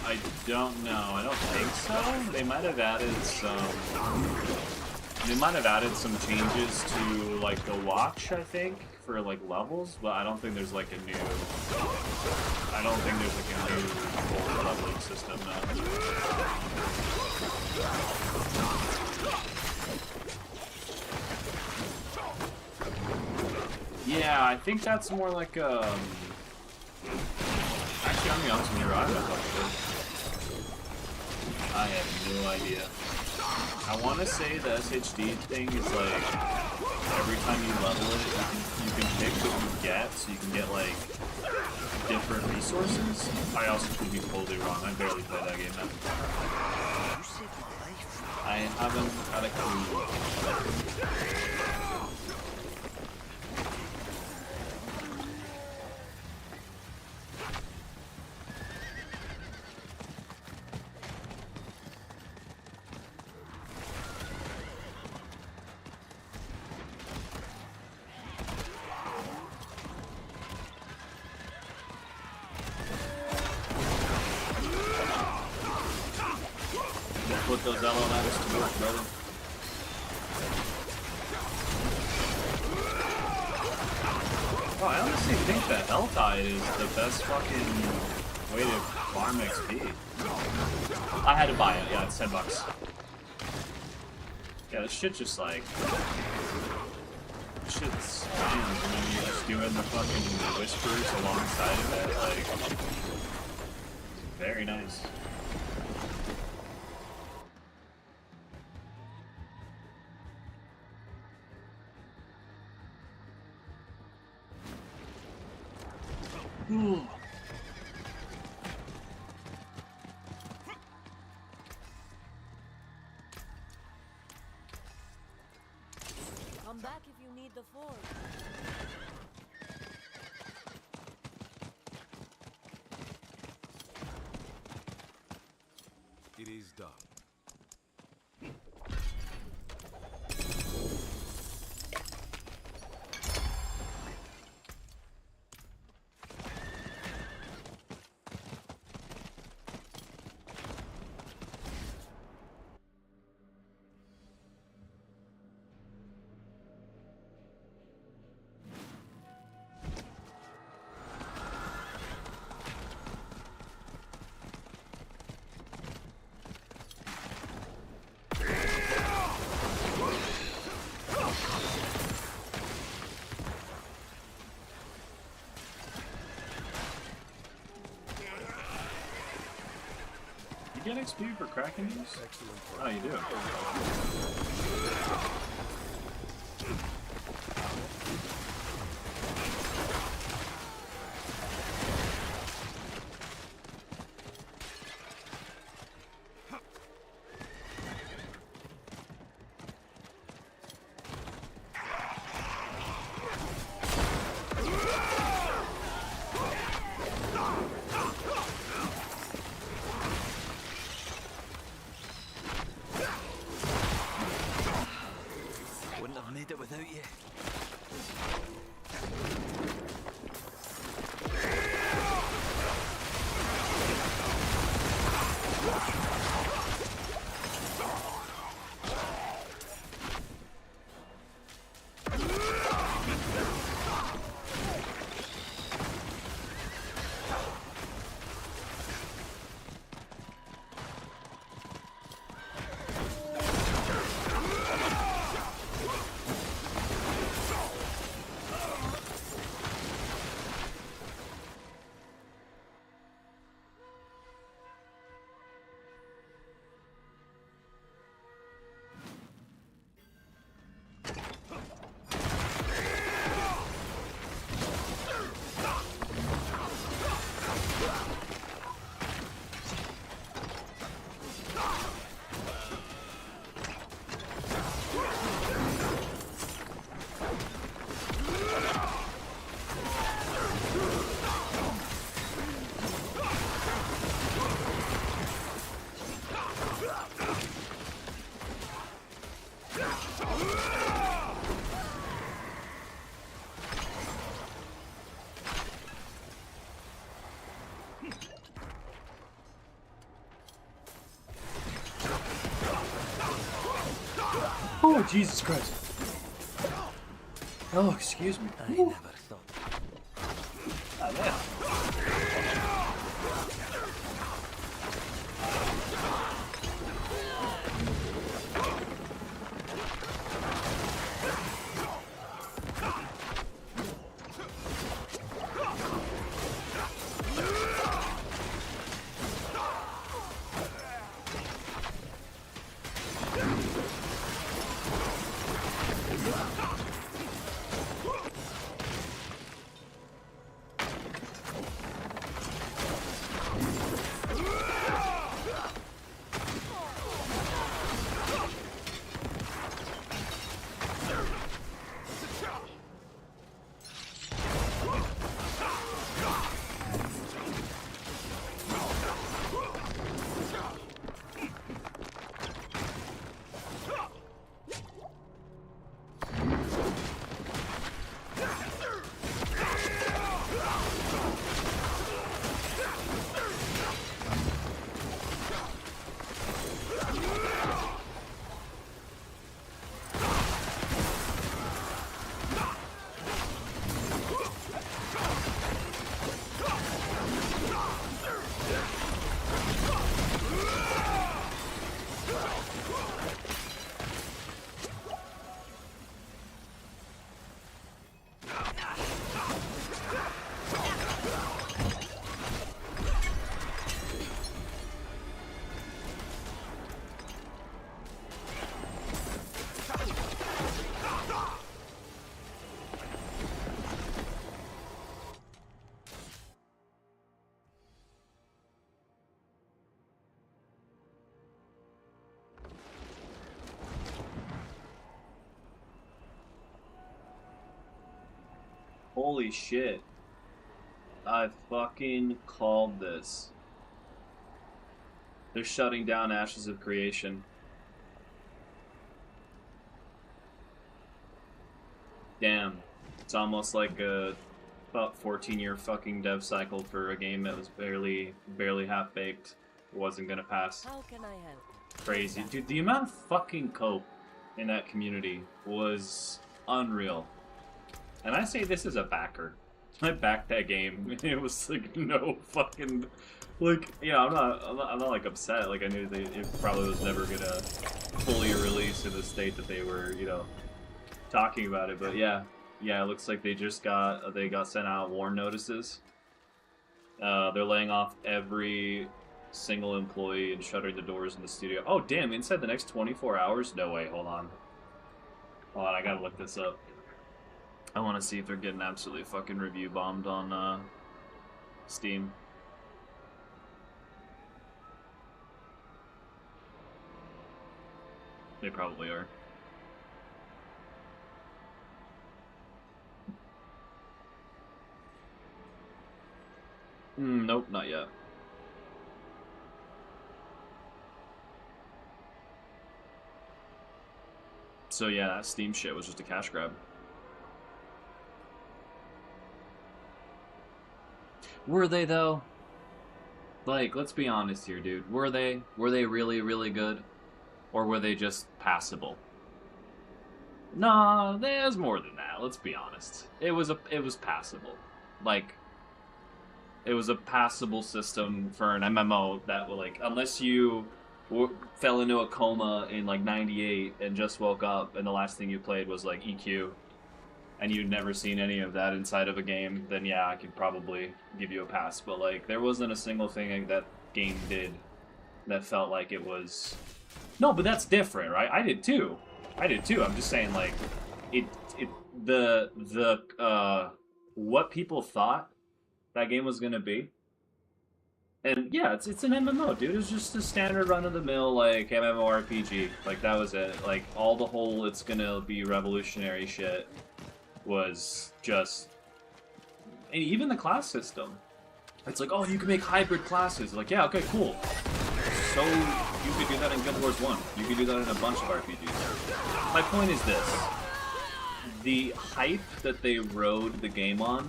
I don't know. I don't think so. They might have added some changes to like the watch, I think, for like levels, but I don't think there's like a new full leveling system now. Yeah, I think that's more like actually, I'm honest with you, I have no idea. I want to say the SHD thing is like every time you level it, you can pick what you get, so you can get like different resources. I also could be totally wrong. I barely play that game now. I haven't had a clue. Put those Elo ladders to work, brother. Oh, I honestly think that Helltide is the best fucking way to farm XP. I had to buy it, yeah, it's $10. Yeah, this shit just like... This shit's man, and then you're just doing the fucking whispers alongside of it, like... Very nice. Come back if you need the forge. It is done. You get XP for cracking these? Oh, you do. Oh, Jesus Christ. Oh, excuse me. I never thought. Ah, man. Holy shit. I fucking called this. They're shutting down Ashes of Creation. Damn. It's almost like a about 14-year fucking dev cycle for a game that was barely half-baked. Wasn't gonna pass. How can I help? Crazy. Dude, the amount of fucking cope in that community was unreal. And I say this as a backer. I backed that game. It was like no fucking, like, you know, I'm not like upset. Like I knew it probably was never gonna fully release in the state that they were, you know, talking about it. But yeah, it looks like they got sent out warn notices. They're laying off every single employee and shuttering the doors in the studio. Oh damn! Inside the next 24 hours? No way. Hold on. I gotta look this up. I want to see if they're getting absolutely fucking review bombed on Steam. They probably are. Nope, not yet. So yeah, that Steam shit was just a cash grab. Were they though? Like, let's be honest here, dude. Were they really, really good? Or were they just passable? Nah, there's more than that, let's be honest. It was passable. Like, it was a passable system for an MMO that would, like, unless you fell into a coma in like 98 and just woke up and the last thing you played was like EQ and you'd never seen any of that inside of a game, then yeah, I could probably give you a pass. But like, there wasn't a single thing that game did that felt like it was... No, but that's different, right? I did too. I'm just saying, like, what people thought that game was gonna be. And yeah, it's an MMO, dude. It's just a standard run-of-the-mill, like, MMORPG. Like, that was it. Like, all the whole it's gonna be revolutionary shit was just... And even the class system. It's like, oh, you can make hybrid classes. Like, yeah, okay, cool. So, you could do that in Guild Wars 1. You could do that in a bunch of RPGs. My point is this. The hype that they rode the game on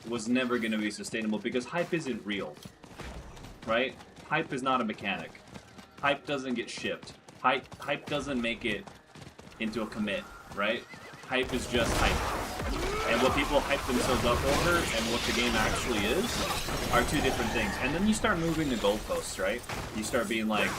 was never gonna be sustainable because hype isn't real. Right? Hype is not a mechanic. Hype doesn't get shipped. Hype doesn't make it into a commit, right? Hype is just hype. And what people hype themselves up over and what the game actually is are two different things. And then you start moving the goalposts, right? You start being like,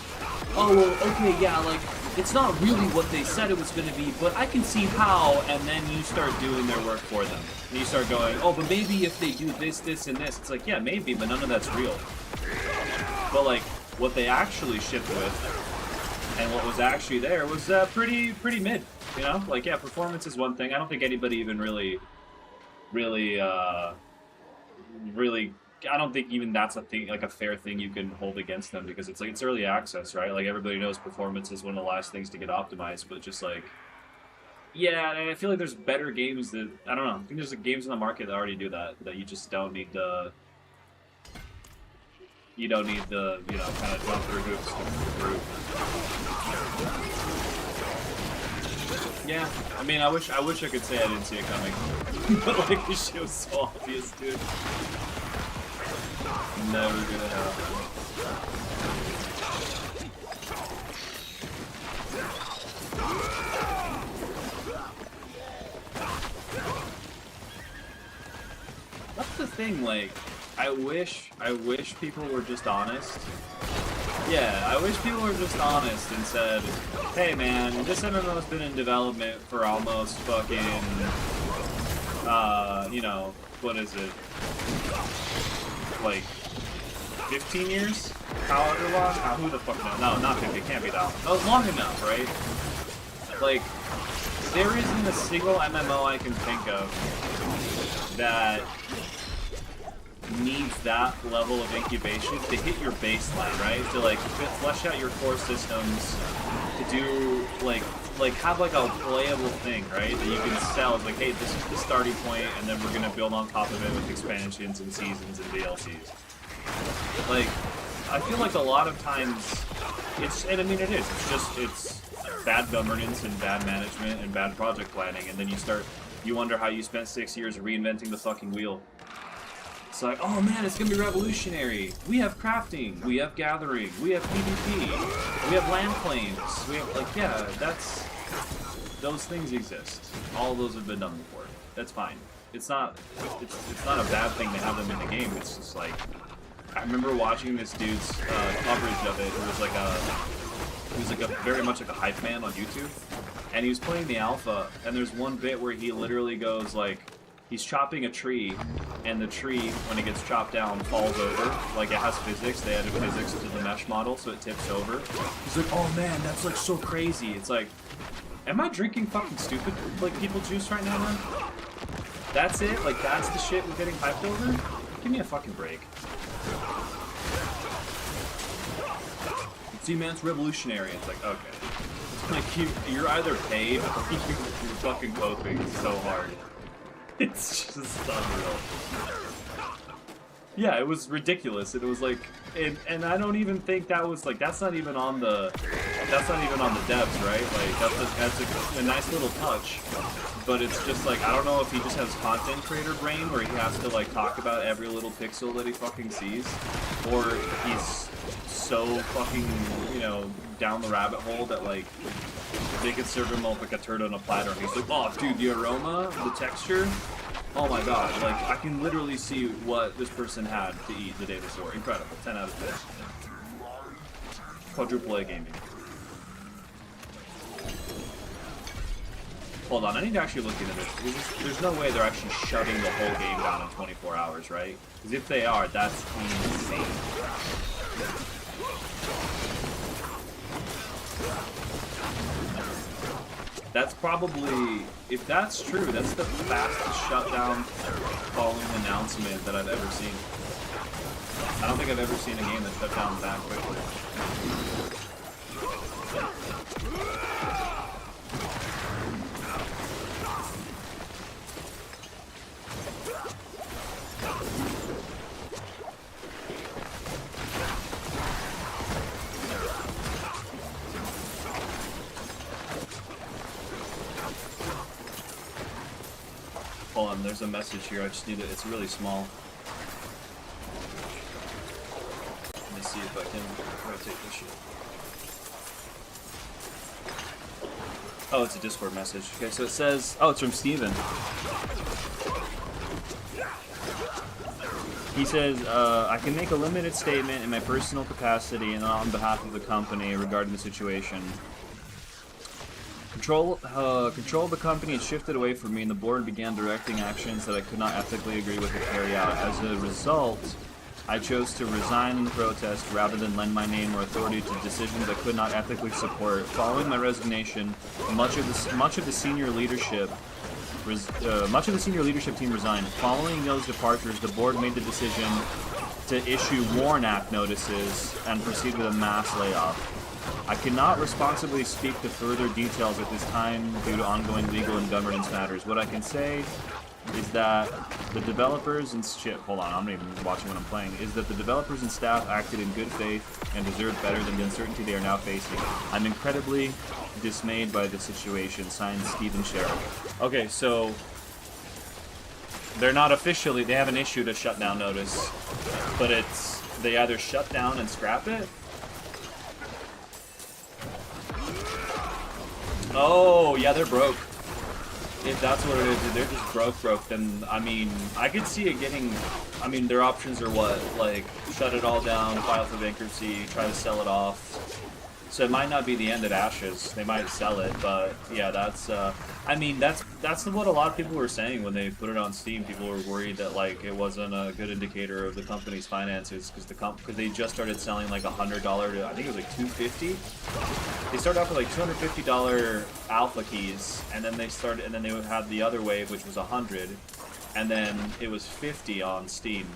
oh, well, okay, yeah, like, it's not really what they said it was going to be, but I can see how, and then you start doing their work for them. And you start going, oh, but maybe if they do this, this, and this. It's like, yeah, maybe, but none of that's real. But, like, what they actually shipped with and what was actually there was pretty mid, you know? Like, yeah, performance is one thing. I don't think anybody even really, I don't think even that's a thing, like a fair thing you can hold against them, because it's like, it's early access, right? Like, everybody knows performance is one of the last things to get optimized, but just like, yeah, I feel like there's better games that, I don't know, I think there's games in the market that already do that you just don't need the, you know, kind of jump through hoops to improve. Yeah, I mean, I wish I could say I didn't see it coming, but like, this shit was so obvious, dude. Never gonna happen. That's the thing, like, I wish people were just honest. Yeah, I wish people were just honest and said, hey man, this MMO's been in development for almost fucking, you know, what is it? Like, 15 years? However long? Who the fuck knows? No, not 50, it can't be that long. That was long enough, right? Like, there isn't a single MMO I can think of that needs that level of incubation to hit your baseline, right? To like flesh out your core systems, to do like have like a playable thing, right? That you can sell. It's like, hey, this is the starting point, and then we're gonna build on top of it with expansions and seasons and DLCs. Like, I feel like a lot of times and I mean it is. It's bad governance and bad management and bad project planning, and then you wonder how you spent 6 years reinventing the fucking wheel. It's like, oh man, it's gonna be revolutionary. We have crafting, we have gathering, we have PvP, we have land claims, we have, like, yeah, those things exist. All of those have been done before. That's fine. It's not a bad thing to have them in the game. It's just like, I remember watching this dude's coverage of it. It was like a very much like a hype man on YouTube, and he was playing the alpha. And there's one bit where he literally goes like, he's chopping a tree, and the tree, when it gets chopped down, falls over. Like, it has physics. They added physics to the mesh model, so it tips over. He's like, oh man, that's like so crazy. It's like, am I drinking fucking stupid like people juice right now, man? That's it? Like, that's the shit we're getting hyped over? Give me a fucking break. See, man, it's revolutionary. It's like, okay. It's like, you're either paid or you're fucking coping so hard. It's just unreal. Yeah, it was ridiculous. It was like, and I don't even think that was like, that's not even on the devs, right? Like, that's a nice little touch. But it's just like, I don't know if he just has content creator brain where he has to like talk about every little pixel that he fucking sees, or he's so fucking, you know, down the rabbit hole that like they could serve him up like a turd on a platter, and he's like, oh dude, the aroma, the texture, oh my god, like I can literally see what this person had to eat the day before. Incredible. 10 out of 10. Quadruple A gaming. Hold on, I need to actually look into this. There's no way they're actually shutting the whole game down in 24 hours, right? Because if they are, that's insane. That's probably, if that's true, that's the fastest shutdown following announcement that I've ever seen. I don't think I've ever seen a game that shut down that quickly. Hold on, there's a message here. I just need it. It's really small. Let me see if I can rotate this shit. Oh, it's a Discord message. Okay, so it says, oh, it's from Steven. He says, I can make a limited statement in my personal capacity and on behalf of the company regarding the situation. Control of the company had shifted away from me, and the board began directing actions that I could not ethically agree with or carry out. As a result, I chose to resign in the protest rather than lend my name or authority to decisions I could not ethically support. Following my resignation, much of the senior leadership team resigned. Following those departures, the board made the decision to issue WARN Act notices and proceed with a mass layoff. I cannot responsibly speak to further details at this time due to ongoing legal and governance matters. What I can say is that the developers and hold on, I'm not even watching what I'm playing. Is that the developers and staff acted in good faith and deserved better than the uncertainty they are now facing. I'm incredibly dismayed by the situation. Signed, Stephen Sheriff. Okay, so they're not officially, they haven't issued a shutdown notice, but they either shut down and scrap it. Oh, yeah, they're broke. If that's what it is, if they're just broke, then, I mean, I could see it getting, I mean, their options are what? Like, shut it all down, file for bankruptcy, try to sell it off. So it might not be the end at Ashes. They might sell it, but, yeah, that's, I mean, that's what a lot of people were saying when they put it on Steam. People were worried that, like, it wasn't a good indicator of the company's finances, because they just started selling, like, $100 to, I think it was, like, $250. They started off with like $250 alpha keys, and then they would have the other wave, which was 100, and then it was 50 on Steam.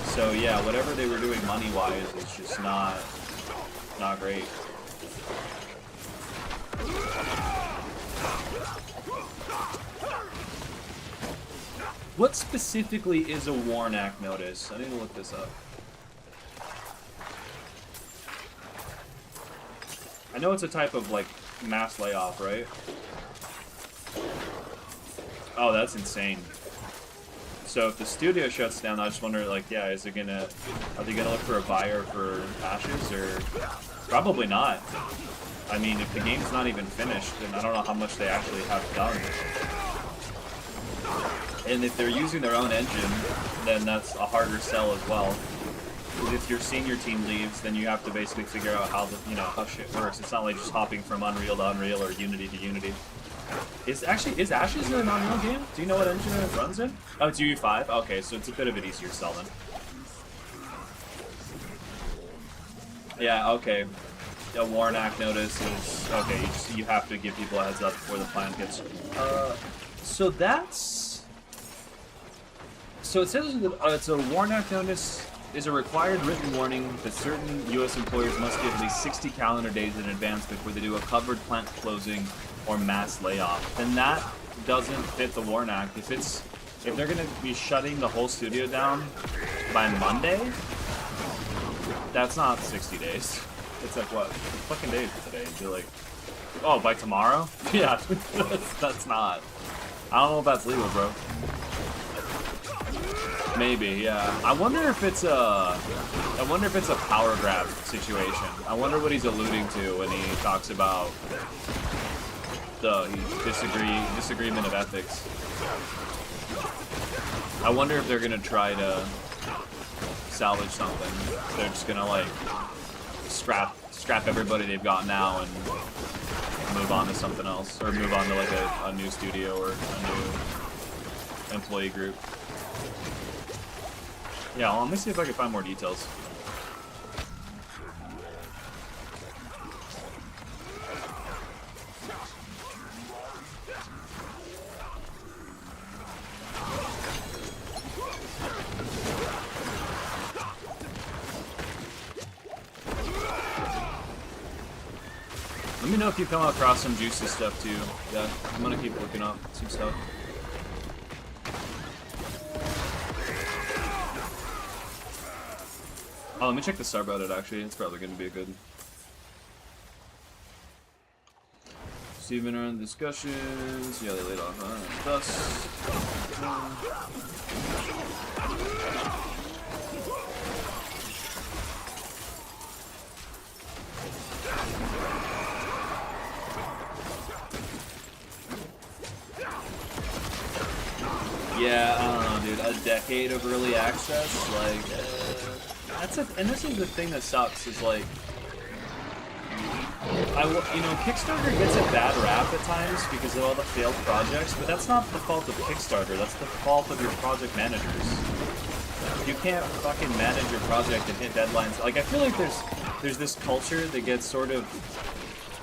So yeah, whatever they were doing money-wise is just not great. What specifically is a WARN Act notice? I need to look this up. I know it's a type of, like, mass layoff, right? Oh, that's insane. So if the studio shuts down, I just wonder, like, yeah, are they gonna look for a buyer for Ashes, or probably not? I mean, if the game's not even finished, then I don't know how much they actually have done. And if they're using their own engine, then that's a harder sell as well. Because if your senior team leaves, then you have to basically figure out how how shit works. It's not like just hopping from Unreal to Unreal or Unity to Unity. Is Ashes an Unreal game? Do you know what engine it runs in? Oh, it's UE5? Okay, so it's a bit of an easier sell then. Yeah, okay. A WARN Act notice is okay. You have to give people a heads up before the plan gets. So it says that it's a WARN Act notice is a required written warning that certain U.S. employers must give at least 60 calendar days in advance before they do a covered plant closing or mass layoff. Then that doesn't fit the WARN Act. If they're going to be shutting the whole studio down by Monday, that's not 60 days. It's like, what fucking day is it today? You're like, oh, by tomorrow? Yeah, that's not. I don't know if that's legal, bro. Maybe, yeah. I wonder if it's a power grab situation. I wonder what he's alluding to when he talks about the disagreement of ethics. I wonder if they're gonna try to salvage something. They're just gonna like scrap everybody they've got now and move on to something else, or move on to like a new studio or a new employee group. Yeah, well, let me see if I can find more details. Let me know if you come across some juicy stuff too. Yeah, I'm gonna keep looking up some stuff. Oh, let me check the subreddit actually. It's probably gonna be a good. Steven around discussions. Yeah, they laid off dust. Yeah, I don't know, dude. A decade of early access, like, and this is the thing that sucks, is like, you know, Kickstarter gets a bad rap at times because of all the failed projects, but that's not the fault of Kickstarter, that's the fault of your project managers. You can't fucking manage your project and hit deadlines. Like, I feel like there's this culture that gets sort of,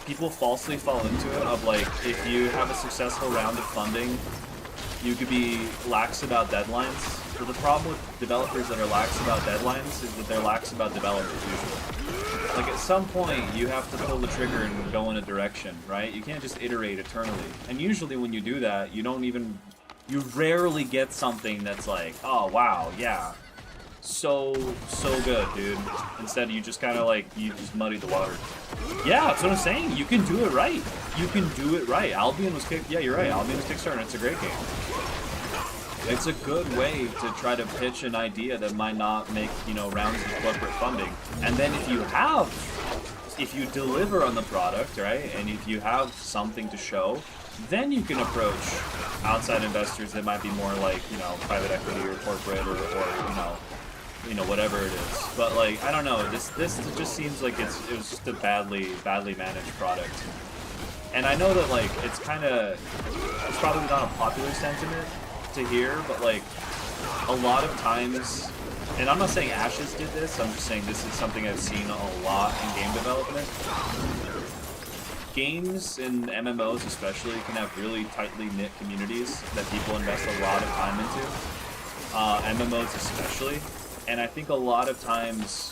people falsely fall into it, of like, if you have a successful round of funding, you could be lax about deadlines. But the problem with developers that are lax about deadlines is that they're lax about developers usually. Like, at some point, you have to pull the trigger and go in a direction, right? You can't just iterate eternally. And usually when you do that, you rarely get something that's like, oh wow, yeah, so good, dude. Instead, you just kind of like, you just muddy the water. Yeah, that's what I'm saying. You can do it right. You can do it right. Albion was yeah, you're right. Albion was Kickstarter, and it's a great game. It's a good way to try to pitch an idea that might not make, you know, rounds of corporate funding. And then if you deliver on the product, right, and if you have something to show, then you can approach outside investors that might be more like, you know, private equity or corporate or you know, whatever it is. But like, I don't know, this just seems like it was just a badly managed product. And I know that like it's probably not a popular sentiment to hear, but like a lot of times, and I'm not saying Ashes did this, I'm just saying this is something I've seen a lot in game development. Games and MMOs especially can have really tightly knit communities that people invest a lot of time into. MMOs especially. And I think a lot of times,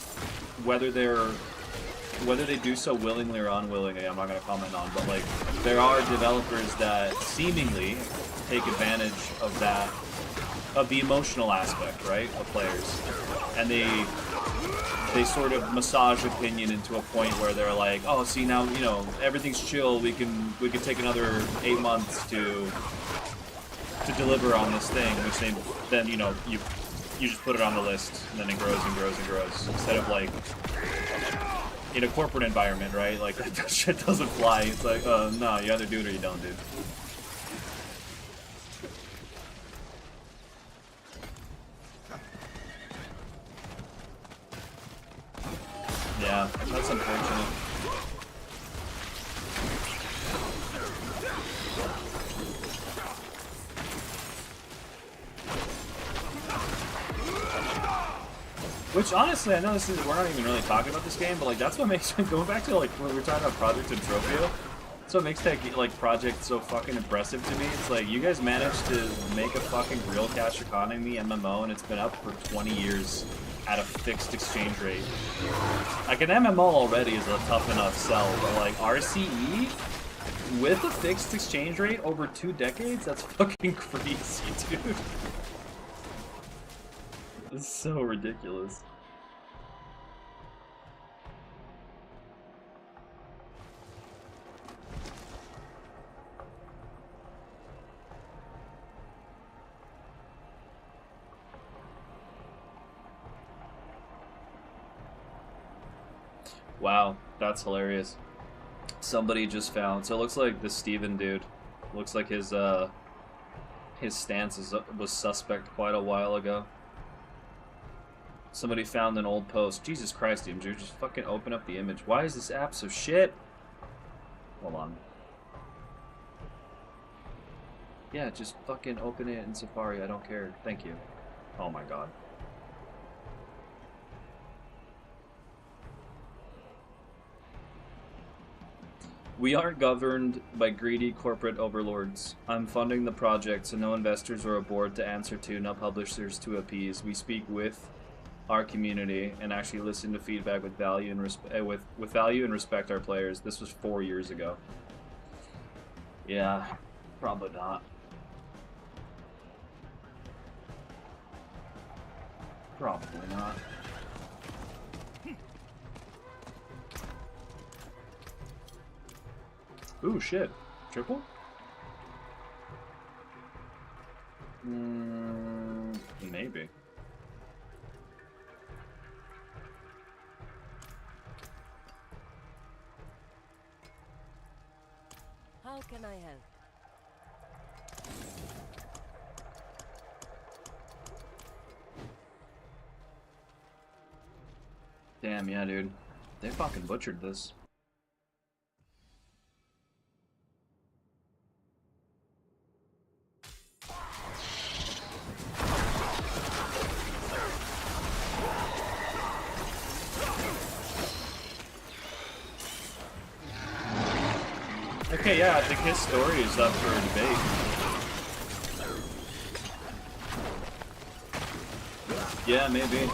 whether they do so willingly or unwillingly, I'm not going to comment on, but like, there are developers that seemingly take advantage of that, of the emotional aspect, right, of players. And they sort of massage opinion into a point where they're like, oh, see, now, you know, everything's chill, we can take another 8 months to deliver on this thing, which then, you know, you just put it on the list, and then it grows and grows and grows, instead of like, in a corporate environment, right, like, that shit doesn't fly. It's like, no, you either do it or you don't, dude. Yeah, that's unfortunate. Which, honestly, I know we're not even really talking about this game, but like, that's what makes, going back to like when we were talking about Project Entropia, that's what makes that like project so fucking impressive to me. It's like, you guys managed to make a fucking real cash economy MMO, and it's been up for 20 years at a fixed exchange rate. Like, an MMO already is a tough enough sell, but like RCE with a fixed exchange rate over 2 decades, that's fucking crazy, dude. It's so ridiculous. Wow, that's hilarious. Somebody just found, so it looks like this Steven dude, looks like his stance was suspect quite a while ago. Somebody found an old post. Jesus Christ, dude, just fucking open up the image. Why is this app so shit? Hold on. Yeah, just fucking open it in Safari. I don't care. Thank you. Oh my god. We aren't governed by greedy corporate overlords. I'm funding the project, so no investors or a board to answer to, no publishers to appease. We speak with our community and actually listen to feedback with value and with value and respect our players. This was 4 years ago. Yeah, probably not. Probably not. Ooh, shit. Triple? Maybe. How can I help? Damn, yeah, dude. They fucking butchered this. Okay, yeah, I think his story is up for debate. Yeah, maybe.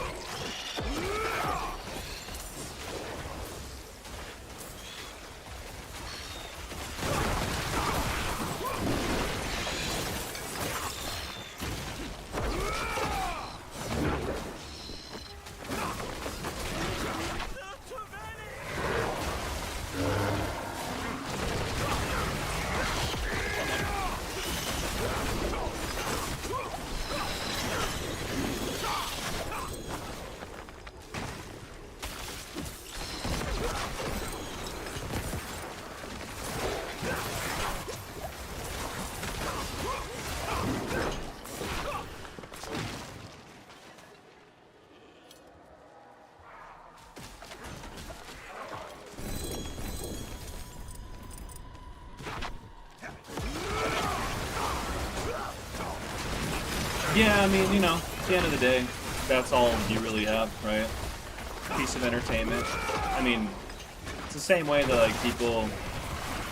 Yeah, I mean, you know, at the end of the day, that's all you really have, right? Piece of entertainment. I mean, it's the same way that, like, people,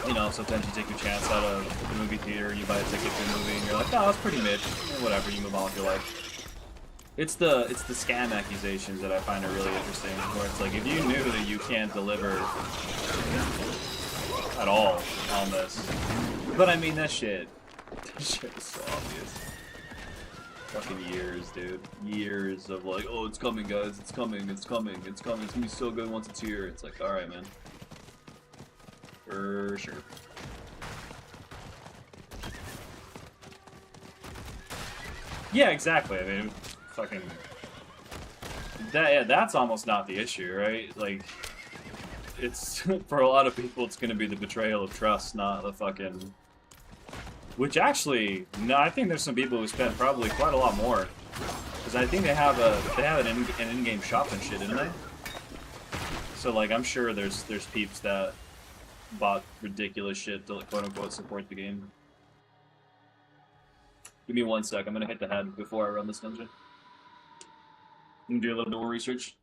you know, sometimes you take your chance out of the movie theater, you buy a ticket to a movie, and you're like, oh, that's pretty mid. Yeah, whatever, you move on with your life. It's the scam accusations that I find are really interesting, where it's like, if you knew that you can't deliver at all on this. But I mean, that shit is so obvious. Fucking years, dude. Years of like, oh, it's coming, guys. It's coming. It's coming. It's coming. It's gonna be so good once it's here. It's like, all right, man. For sure. Yeah, exactly. I mean, fucking. Yeah, that's almost not the issue, right? Like, it's for a lot of people, it's gonna be the betrayal of trust, not the fucking. Which actually, no, I think there's some people who spent probably quite a lot more, because I think they have an in-game shop and shit, didn't they? So like, I'm sure there's peeps that bought ridiculous shit to quote unquote support the game. Give me 1 sec. I'm gonna hit the head before I run this dungeon. I'm gonna do a little bit more research.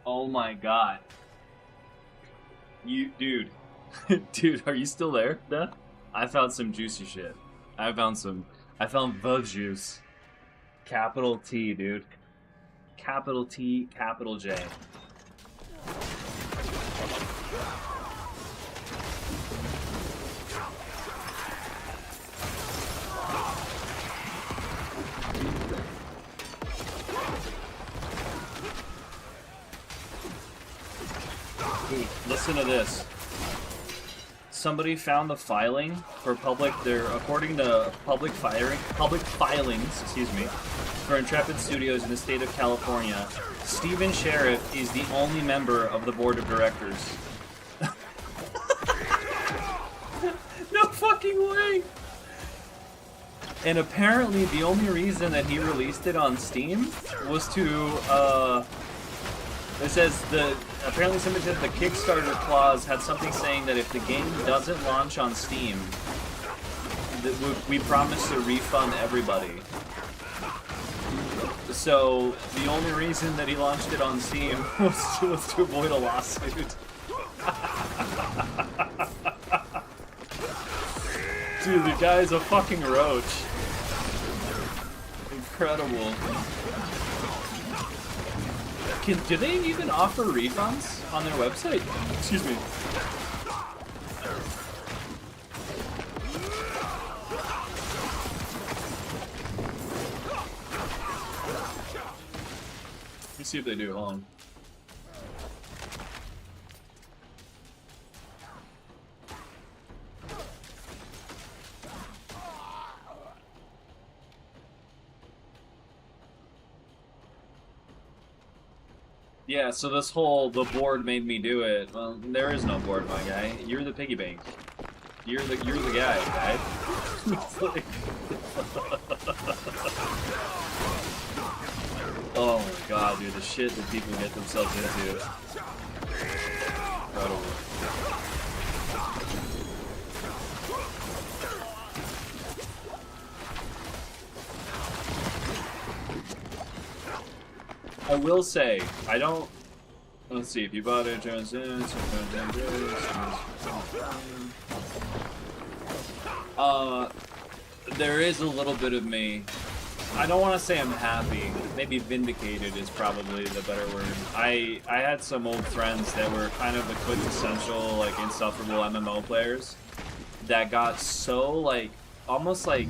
Oh my god. You, dude. Dude, are you still there, Death? I found some juicy shit. I found the juice. Capital T, dude. Capital T, capital J. Hey, listen to this. Somebody found the filing for according to public filings, excuse me, for Intrepid Studios in the state of California. Steven Sheriff is the only member of the board of directors. No fucking way! And apparently the only reason that he released it on Steam was to, it says apparently somebody said the Kickstarter clause had something saying that if the game doesn't launch on Steam, we promise to refund everybody. So the only reason that he launched it on Steam was to avoid a lawsuit. Dude, the guy's a fucking roach. Incredible. Do they even offer refunds on their website? Excuse me. Let me see if they do. Hold on. Yeah, so the board made me do it. Well, there is no board, my guy. You're the piggy bank. You're the guy. It's like... Oh my god, dude, the shit that people get themselves into. Incredible. I will say, I don't... Let's see, if you bought it, there is a little bit of me. I don't want to say I'm happy. Maybe vindicated is probably the better word. I had some old friends that were kind of the quintessential, like, insufferable MMO players that got so, like, almost like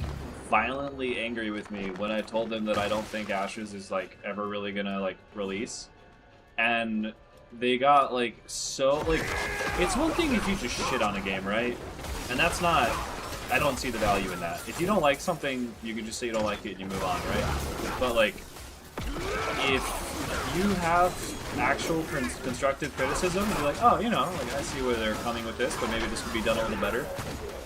violently angry with me when I told them that I don't think Ashes is, like, ever really gonna, like, release. And they got, like, so, like, it's one thing if you just shit on a game, right? And that's not... I don't see the value in that. If you don't like something, you can just say you don't like it and you move on, right? But, like, if you have actual constructive criticism, you're like, oh, you know, like, I see where they're coming with this, but maybe this could be done a little better.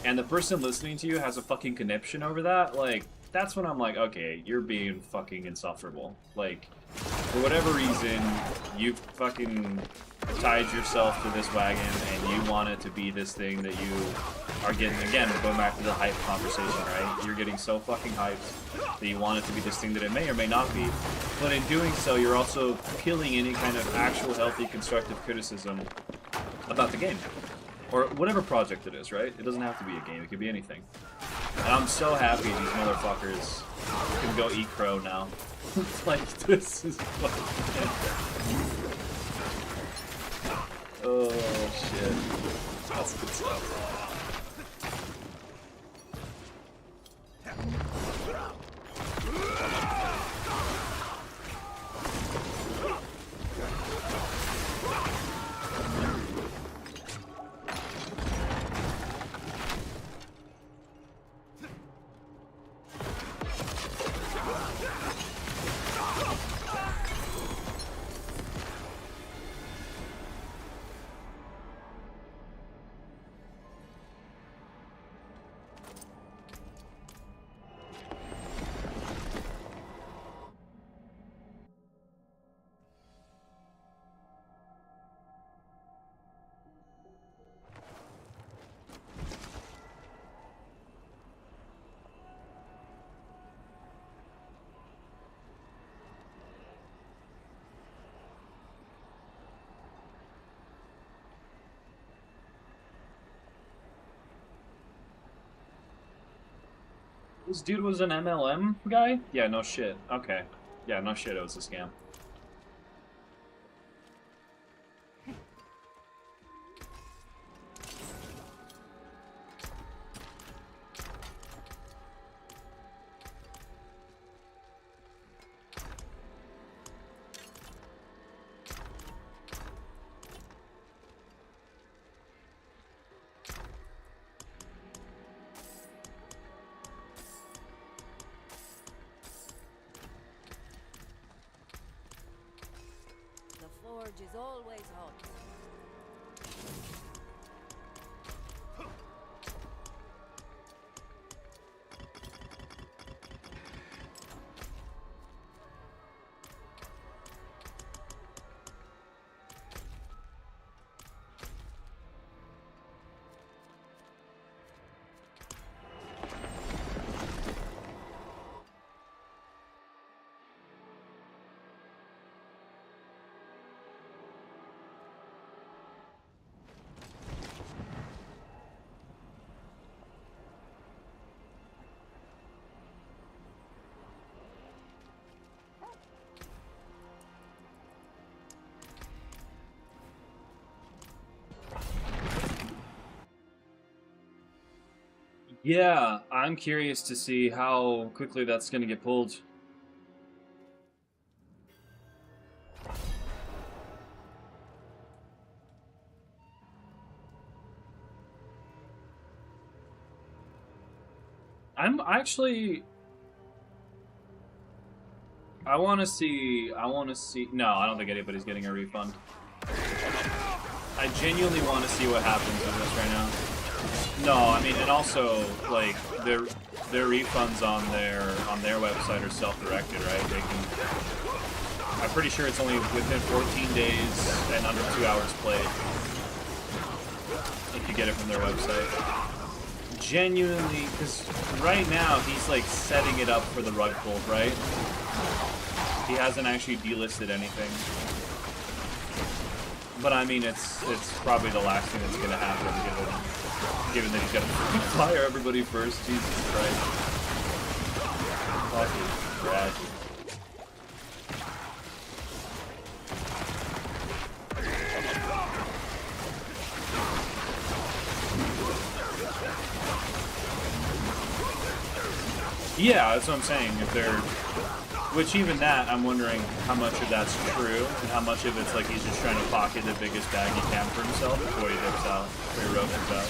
And the person listening to you has a fucking conniption over that, like, that's when I'm like, okay, you're being fucking insufferable. Like, for whatever reason, you've fucking tied yourself to this wagon and you want it to be this thing that you are getting, again, going back to the hype conversation, right? You're getting so fucking hyped that you want it to be this thing that it may or may not be. But in doing so, you're also killing any kind of actual healthy constructive criticism about the game. Or whatever project it is, right? It doesn't have to be a game, it could be anything. And I'm so happy these motherfuckers can go eat crow now. Like, this is fucking... Oh, shit. That's good stuff. This dude was an MLM guy? Yeah, no shit. Okay. Yeah, no shit, it was a scam. The forge is always hot. Yeah, I'm curious to see how quickly that's gonna get pulled. I'm actually... I want to see... No, I don't think anybody's getting a refund. I genuinely want to see what happens with this right now. No, I mean, and also, like, their refunds on their website are self-directed, right? They can... I'm pretty sure it's only within 14 days and under 2 hours played if you get it from their website. Genuinely, because right now he's like setting it up for the rug pull, right? He hasn't actually delisted anything. But I mean, it's probably the last thing that's gonna happen, given that he's gotta fire everybody first. Jesus Christ. Fucking tragic. Yeah, that's what I'm saying. If they're, which even that, I'm wondering how much of that's true and how much of it's like he's just trying to pocket the biggest bag he can for himself before he dips out, before he rotates out.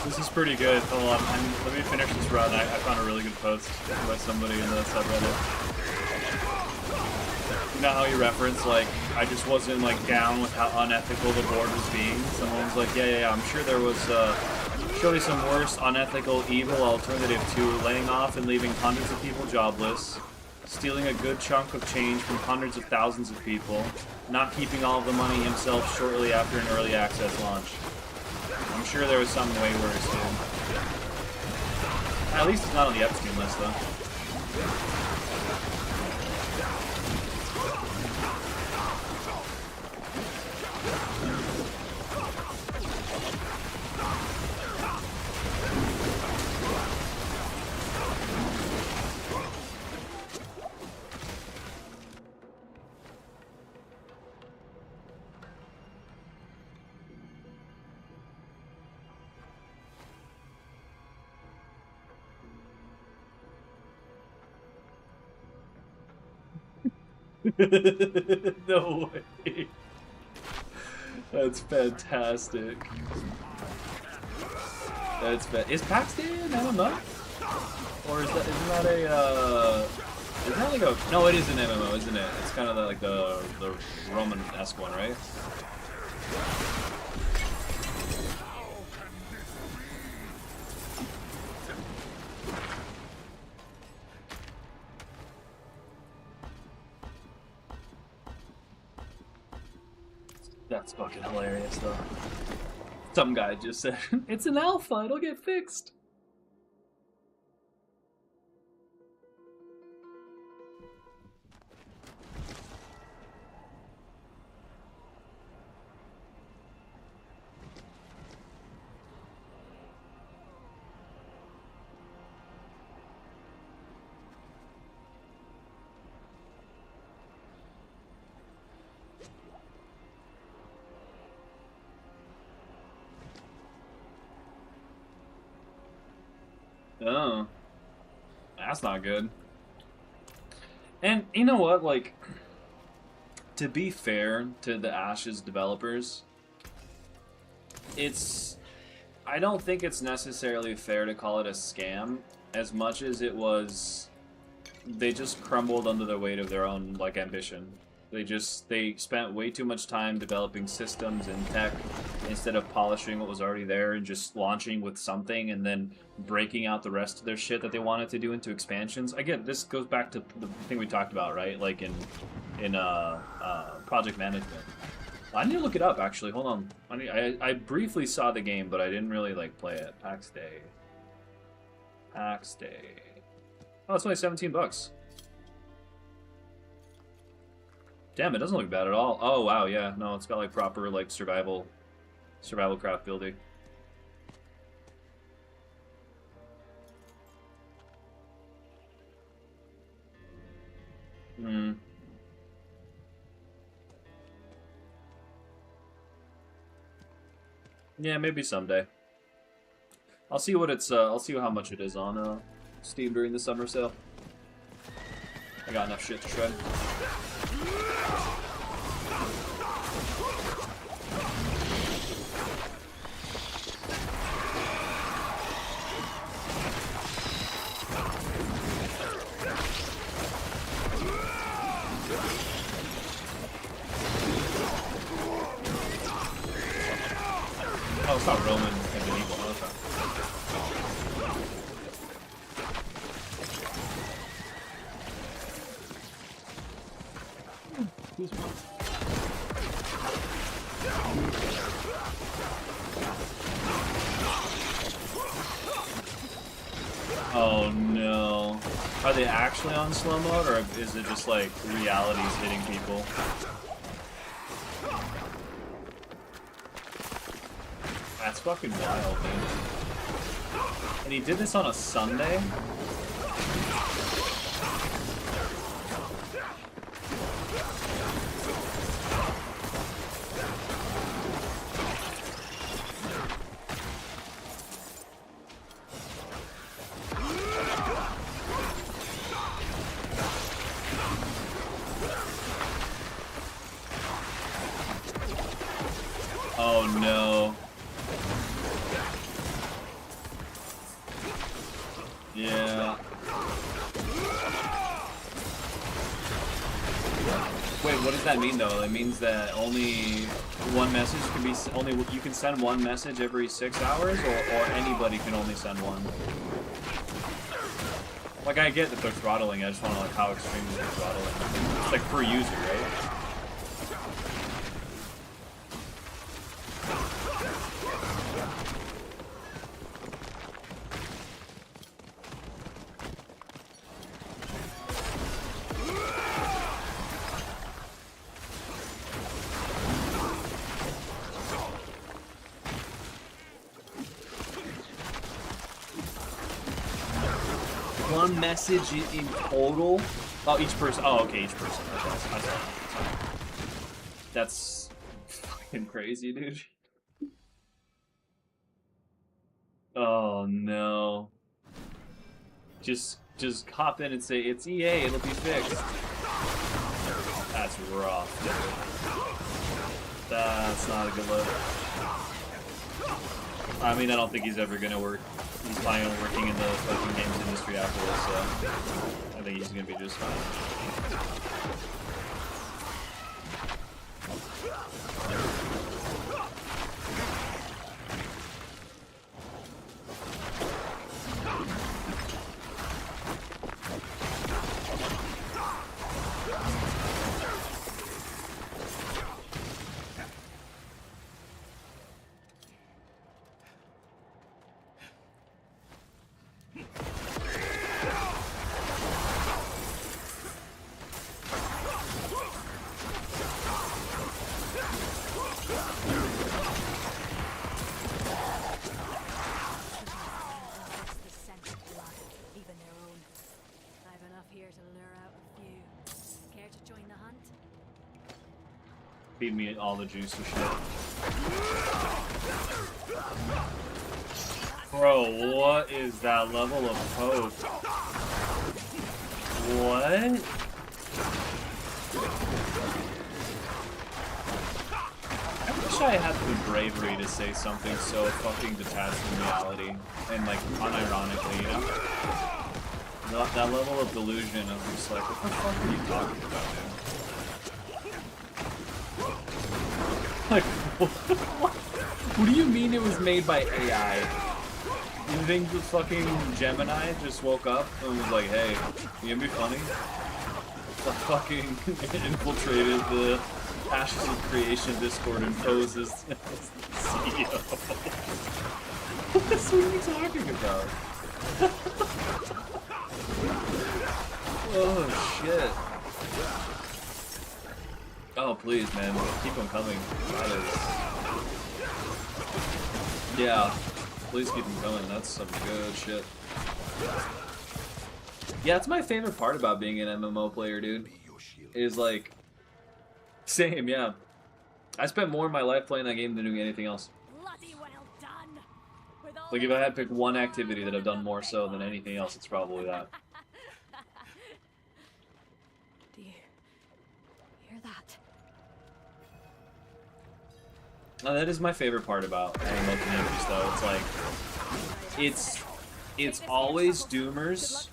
This is pretty good. Hold on, let me finish this run. I found a really good post by somebody in the subreddit. You know how you reference, like, I just wasn't, like, down with how unethical the board was being? Someone was like, yeah, I'm sure there was, surely some worse, unethical, evil alternative to laying off and leaving hundreds of people jobless, stealing a good chunk of change from hundreds of thousands of people, not keeping all of the money himself shortly after an early access launch. I'm sure there was some way worse, dude. At least it's not on the Epstein list, though. No way. That's fantastic. Is PAX Day an MMO? Or isn't that like a... No, it is an MMO, isn't it? It's kind of like the Roman-esque one, right? That's fucking hilarious, though. Some guy just said, it's an alpha, it'll get fixed. Oh. That's not good. And you know what, like, to be fair to the Ashes developers, I don't think it's necessarily fair to call it a scam as much as it was, they just crumbled under the weight of their own, like, ambition. They spent way too much time developing systems and tech instead of polishing what was already there and just launching with something and then breaking out the rest of their shit that they wanted to do into expansions. Again, this goes back to the thing we talked about, right? Like in project management. I need to look it up, actually. Hold on. I briefly saw the game, but I didn't really, like, play it. PAX Day. PAX Day. Oh, it's only 17 bucks. Damn, it doesn't look bad at all. Oh, wow, yeah. No, it's got, like, proper, like, survival craft building. Hmm. Yeah, maybe someday. I'll see what it's, I'll see how much it is on, Steam during the summer sale. I got enough shit to shred. Oh, it's not Roman and medieval. Oh, okay. Oh no. Are they actually on slow mode, or is it just like reality's hitting people? That's fucking wild, dude. And he did this on a Sunday? Oh no. Yeah. Wait, what does that mean though? It means that only one message can be you can send one message every 6 hours, or anybody can only send one. Like, I get that they're throttling. I just want to know, like, how extreme is the throttling? It's like per user, right? One message in total? Oh, each person. Oh, okay, each person. Okay, I saw that. That's fucking crazy, dude. Oh no. Just hop in and say it's EA. It'll be fixed. That's rough, dude. That's not a good look. I mean, I don't think he's ever gonna work. He's planning on working in the fucking games industry after this, so I think he's gonna be just fine. Feed me all the juicy shit. Bro, what is that level of hope? What? I wish I had the bravery to say something so fucking detached from reality and like unironically, you know? That level of delusion, I'm just like, what the fuck are you talking about, dude? Like, what do you mean it was made by AI? You think the fucking Gemini just woke up and was like, hey, you gonna be funny? The fucking infiltrated the Ashes of Creation Discord and posed as the CEO. What are you talking about? Oh, shit. Oh, please, man. Keep them coming. That is... Yeah. Please keep them coming. That's some good shit. Yeah, that's my favorite part about being an MMO player, dude. Is like... Same, yeah. I spent more of my life playing that game than doing anything else. Bloody well done. Like, if I had to pick one activity that I've done more so than anything else, it's probably that. Do you hear that? That is my favorite part about MMO communities, though. It's like, it's always doomers.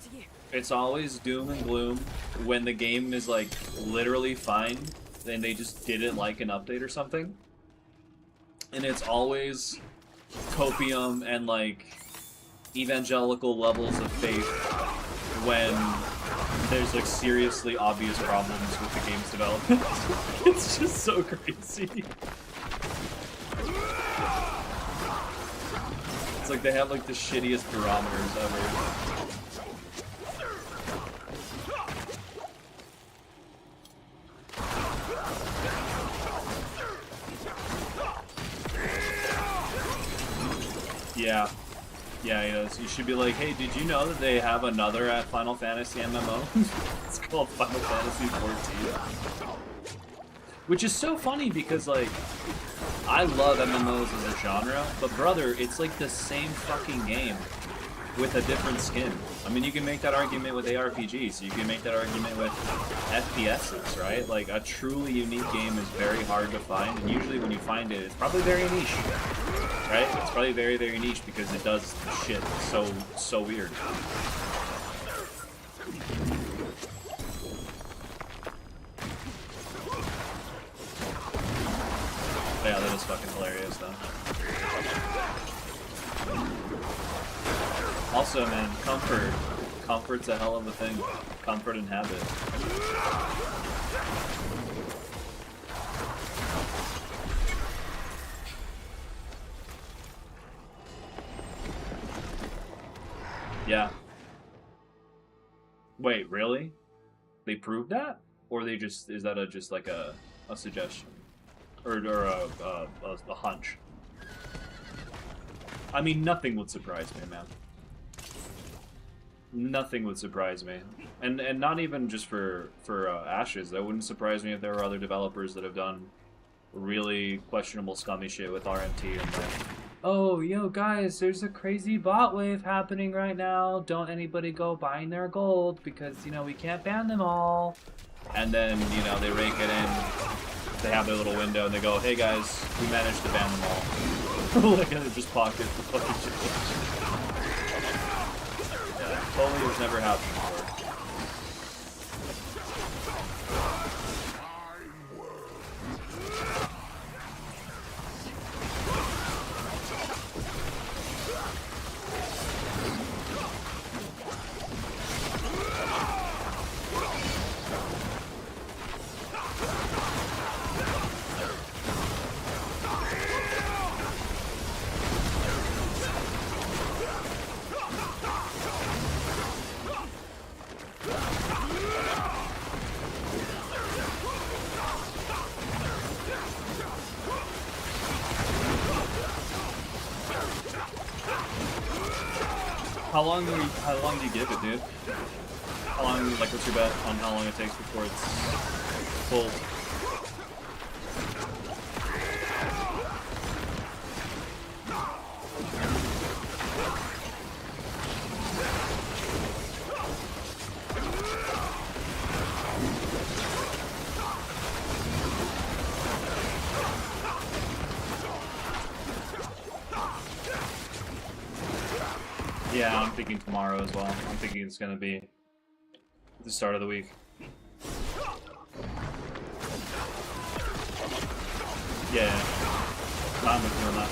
It's always doom and gloom when the game is like literally fine, and they just didn't like an update or something. And it's always copium and like evangelical levels of faith when there's like seriously obvious problems with the game's development. It's just so crazy. It's like they have like the shittiest barometers ever. Yeah. Yeah, you know, so you should be like, hey, did you know that they have another at Final Fantasy MMO? It's called Final Fantasy 14. Which is so funny because, like, I love MMOs as a genre, but brother, it's like the same fucking game with a different skin. I mean, you can make that argument with ARPGs, you can make that argument with FPSs, right? Like, a truly unique game is very hard to find, and usually when you find it, it's probably very niche, right? It's probably very, very niche because it does shit so weird. Yeah, that is fucking hilarious, though. Also, man, comfort. Comfort's a hell of a thing. Comfort and habit. Yeah. Wait, really? They proved that? Or they just, is that just like a suggestion? Or a hunch? I mean, nothing would surprise me, man. Nothing would surprise me, and not even just for Ashes. That wouldn't surprise me if there were other developers that have done really questionable, scummy shit with RMT and like oh, yo, guys, there's a crazy bot wave happening right now. Don't anybody go buying their gold because, you know, we can't ban them all. And then, you know, they rake it in. They have their little window and they go, hey guys, we managed to ban them all. Like, and they just pocket the fucking shit. Yeah, totally has never happened before. How long do you give it, dude? How long, like, what's your bet on how long it takes before it's full? Yeah, I'm thinking tomorrow as well. I'm thinking it's gonna be the start of the week. Yeah, I'm with you on that.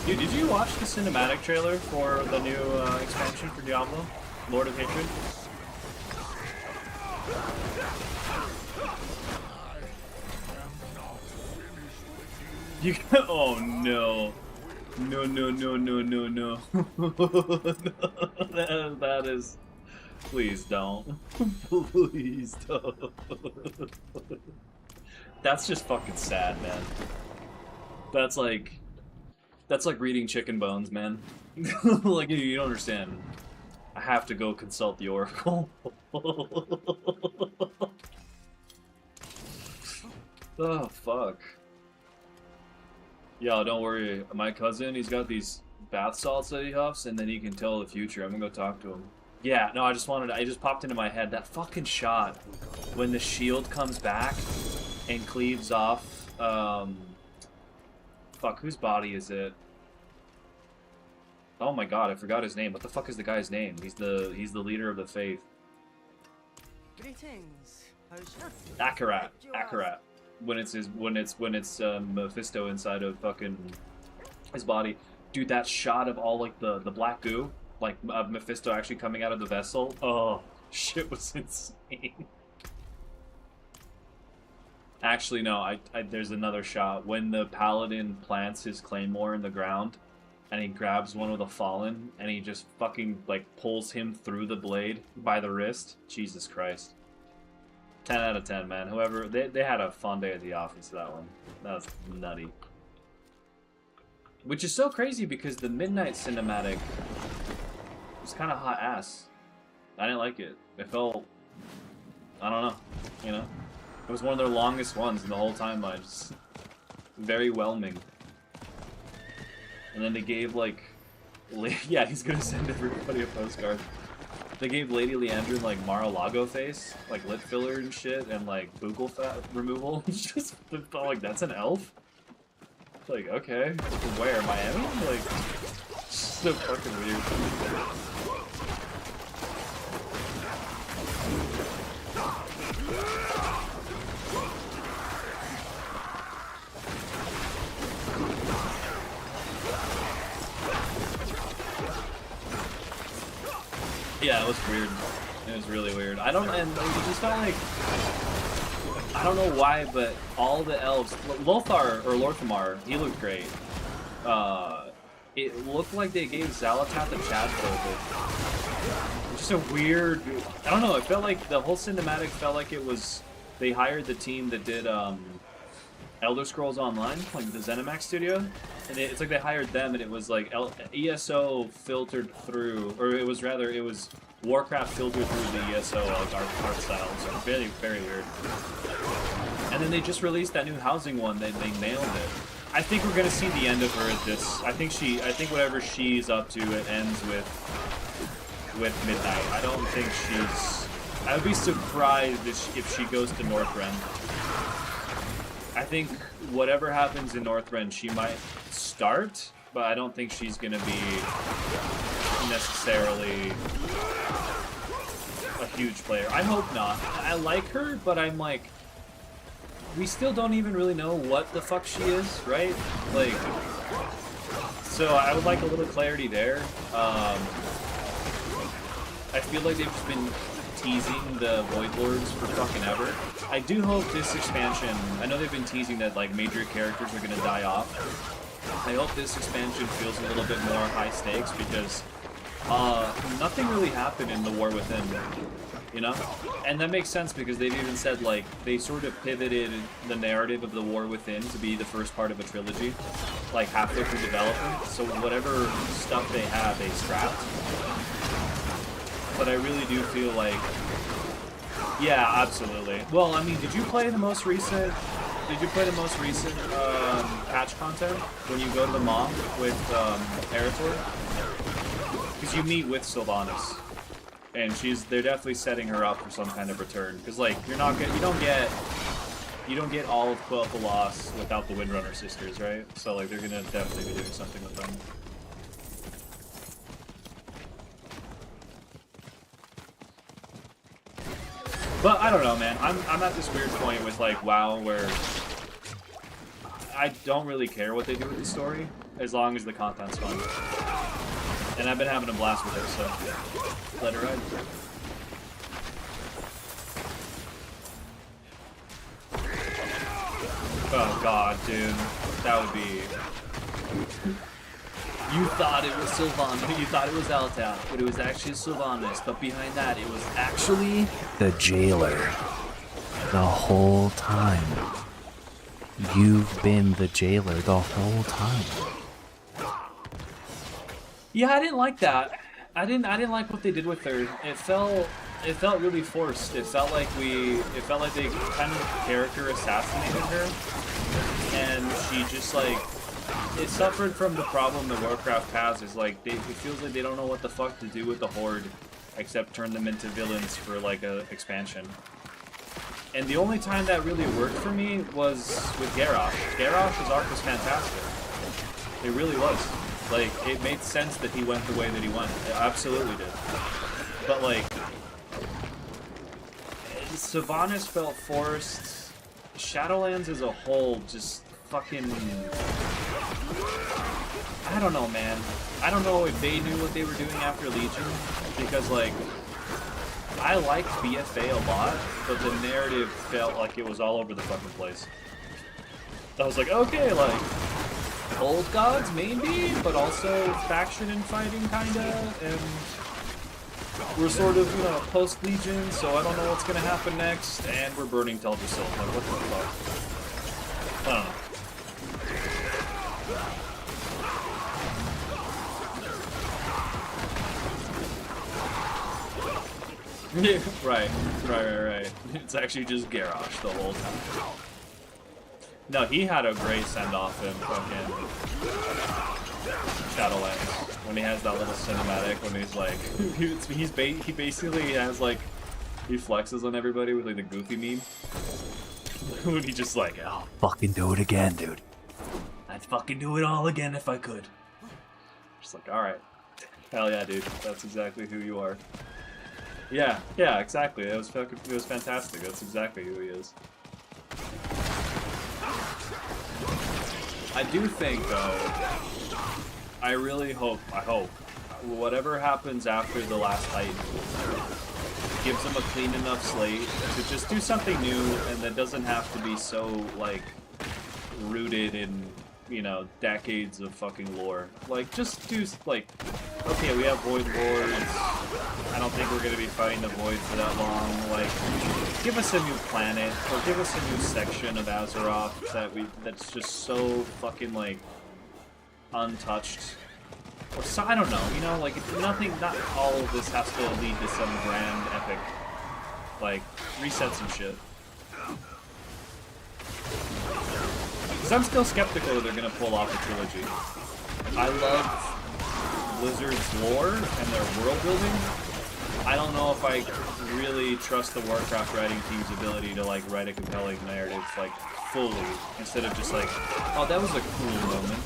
Dude, did you watch the cinematic trailer for the new expansion for Diablo? Lord of Hatred? You oh no. No, no, no, no, no, no. That is... Please don't. Please don't. That's just fucking sad, man. That's like reading chicken bones, man. Like, you don't understand. I have to go consult the Oracle. Oh, fuck. Yo, don't worry. My cousin, he's got these bath salts that he huffs, and then he can tell the future. I'm gonna go talk to him. Yeah, no, I just popped into my head, that fucking shot when the shield comes back and cleaves off, fuck, whose body is it? Oh my god, I forgot his name. What the fuck is the guy's name? He's the leader of the faith. Greetings. Akarat. When it's Mephisto inside of fucking his body. Dude, that shot of all like the black goo, like of Mephisto actually coming out of the vessel. Oh, Shit was insane. Actually, no, there's another shot. When the paladin plants his claymore in the ground, and he grabs one of the fallen, and he just fucking, like, pulls him through the blade by the wrist. Jesus Christ. 10 out of 10, man. Whoever, they had a fun day at the office, that one. That was nutty. Which is so crazy because the Midnight Cinematic was kind of hot ass. I didn't like it. It felt, I don't know, you know? It was one of their longest ones in the whole timeline. Just very whelming. And then they gave, like, yeah, he's gonna send everybody a postcard. They gave Lady Leandrin, like, Mar-a-Lago face, like, lip filler and shit, and, like, buccal fat removal. Just felt like, that's an elf? Like, okay. Where? Miami? Like, so fucking weird. Yeah, it was weird. It was really weird. And it just felt like, I don't know why, but all the elves, Lothar, or Lorthamar, he looked great. It looked like they gave Xal'atath a Chad vocal. Just a weird, I don't know, it felt like the whole cinematic felt like it was, they hired the team that did Elder Scrolls Online, like the ZeniMax studio. And it's like they hired them, and it was like ESO filtered through, or it was Warcraft filtered through the ESO like art style. So very, very weird. And then they just released that new housing one. They nailed it. I think we're gonna see the end of her at this. I think whatever she's up to, it ends with Midnight. I don't think she's. I would be surprised if she goes to Northrend. I think whatever happens in Northrend, she might start, but I don't think she's gonna be necessarily a huge player. I hope not. I like her, but I'm like, we still don't even really know what the fuck she is, right? Like, so I would like a little clarity there. I feel like they've just been teasing the Void Lords for fucking ever. I do hope this expansion, I know they've been teasing that like major characters are gonna die off. I hope this expansion feels a little bit more high stakes because nothing really happened in the War Within, you know? And that makes sense because they've even said like, they sort of pivoted the narrative of the War Within to be the first part of a trilogy, like halfway through development, so whatever stuff they had, they scrapped. But I really do feel like, yeah, absolutely. Well, I mean, did you play the most recent patch content when you go to the Maw with Eretor? Because you meet with Sylvanas, and they're definitely setting her up for some kind of return. Because like you don't get all of Quel'Thalas without the Windrunner sisters, right? So like they're gonna definitely be doing something with them. But I don't know, man. I'm at this weird point with like WoW where I don't really care what they do with the story as long as the content's fun. And I've been having a blast with it, so let it ride. Oh god, dude. That would be... You thought it was Sylvanas, you thought it was Xal'atath, but it was actually Sylvanas. But behind that, it was actually The jailer. The whole time. You've been the jailer the whole time. yeah, I didn't like that. I didn't like what they did with her. It felt really forced. It felt like they kind of character assassinated her, and she just like. It suffered from the problem that Warcraft has, is like, it feels like they don't know what the fuck to do with the Horde, except turn them into villains for like a expansion. And the only time that really worked for me was with Garrosh. Garrosh's arc was fantastic. It really was. Like, it made sense that he went the way that he went. It absolutely did. But like, Sylvanas felt forced. Shadowlands as a whole just fucking... I don't know, man. I don't know if they knew what they were doing after Legion, because, like, I liked BFA a lot, but the narrative felt like it was all over the fucking place. I was like, okay, like, old gods maybe, but also faction and fighting kinda, and we're sort of, you know, post-Legion, so I don't know what's gonna happen next, and we're burning Teldrassil. Like, what the fuck? I don't know. right. It's actually just Garrosh the whole time. No, he had a great send-off in fucking Shadowlands when he has that little cinematic when he's like, he basically has like, he flexes on everybody with like the Goofy meme. When he just like, I'll fucking do it again, dude. I'd fucking do it all again if I could. Just like, all right, hell yeah, dude. That's exactly who you are. Yeah, exactly. It was fantastic. That's exactly who he is. I do think, though, I hope, whatever happens after the last Titan gives them a clean enough slate to just do something new, and that doesn't have to be so, like, rooted in, you know, decades of fucking lore. Like, just do, like, okay, we have Void Lords. I don't think we're going to be fighting the Void for that long. Like, give us a new planet, or give us a new section of Azeroth that's just so fucking, like, untouched. Or so, I don't know, you know, like, not all of this has to lead to some grand epic, like, reset some shit. Because I'm still skeptical that they're going to pull off a trilogy. I love Blizzard's lore and their world building. I don't know if I really trust the Warcraft writing team's ability to, like, write a compelling narrative, like, fully, instead of just like, oh, that was a cool moment.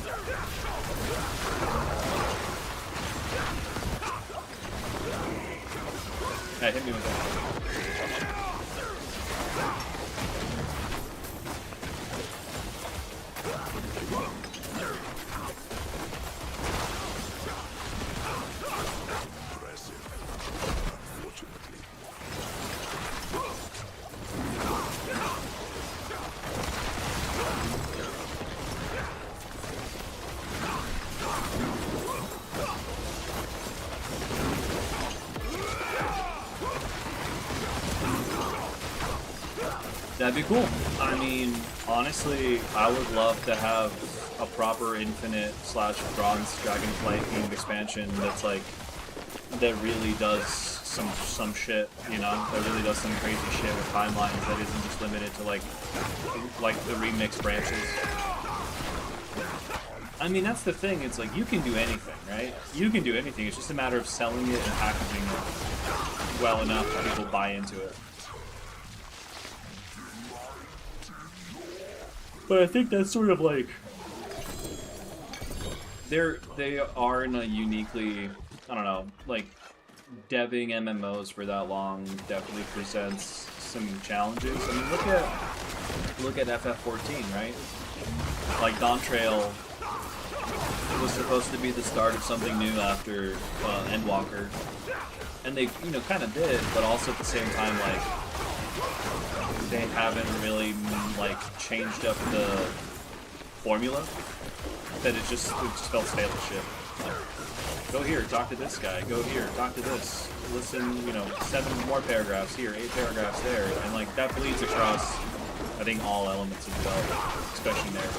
Hey, hit me with that. That'd be cool. I mean, honestly, I would love to have a proper Infinite / Bronze Dragonflight themed expansion that's like, that really does some shit, you know? That really does some crazy shit with timelines that isn't just limited to like the remix branches. I mean, that's the thing, it's like, you can do anything, right? You can do anything, it's just a matter of selling it and packaging it well enough that people buy into it. But I think that's sort of like, they are in a uniquely, I don't know, like, deving MMOs for that long definitely presents some challenges. I mean, look at FF14, right? Like, Dawntrail was supposed to be the start of something new after Endwalker, and they, you know, kind of did, but also at the same time, like, they haven't really, like, changed up the formula, that it just felt stale as shit. Like, go here, talk to this guy, go here, talk to this, listen, you know, 7 more paragraphs here, 8 paragraphs there, and, like, that bleeds across, I think, all elements of development, especially there.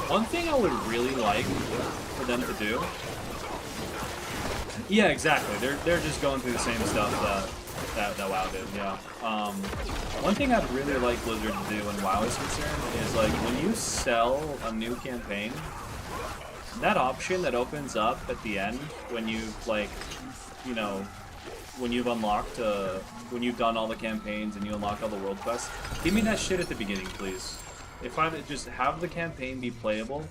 One thing I would really like for them to do... Yeah, exactly. They're just going through the same stuff that WoW did, yeah. One thing I'd really like Blizzard to do when WoW is concerned is, like, when you sell a new campaign, that option that opens up at the end when you've, like, you know, when you've unlocked, when you've done all the campaigns and you unlock all the world quests, give me that shit at the beginning, please. If I just have the campaign be playable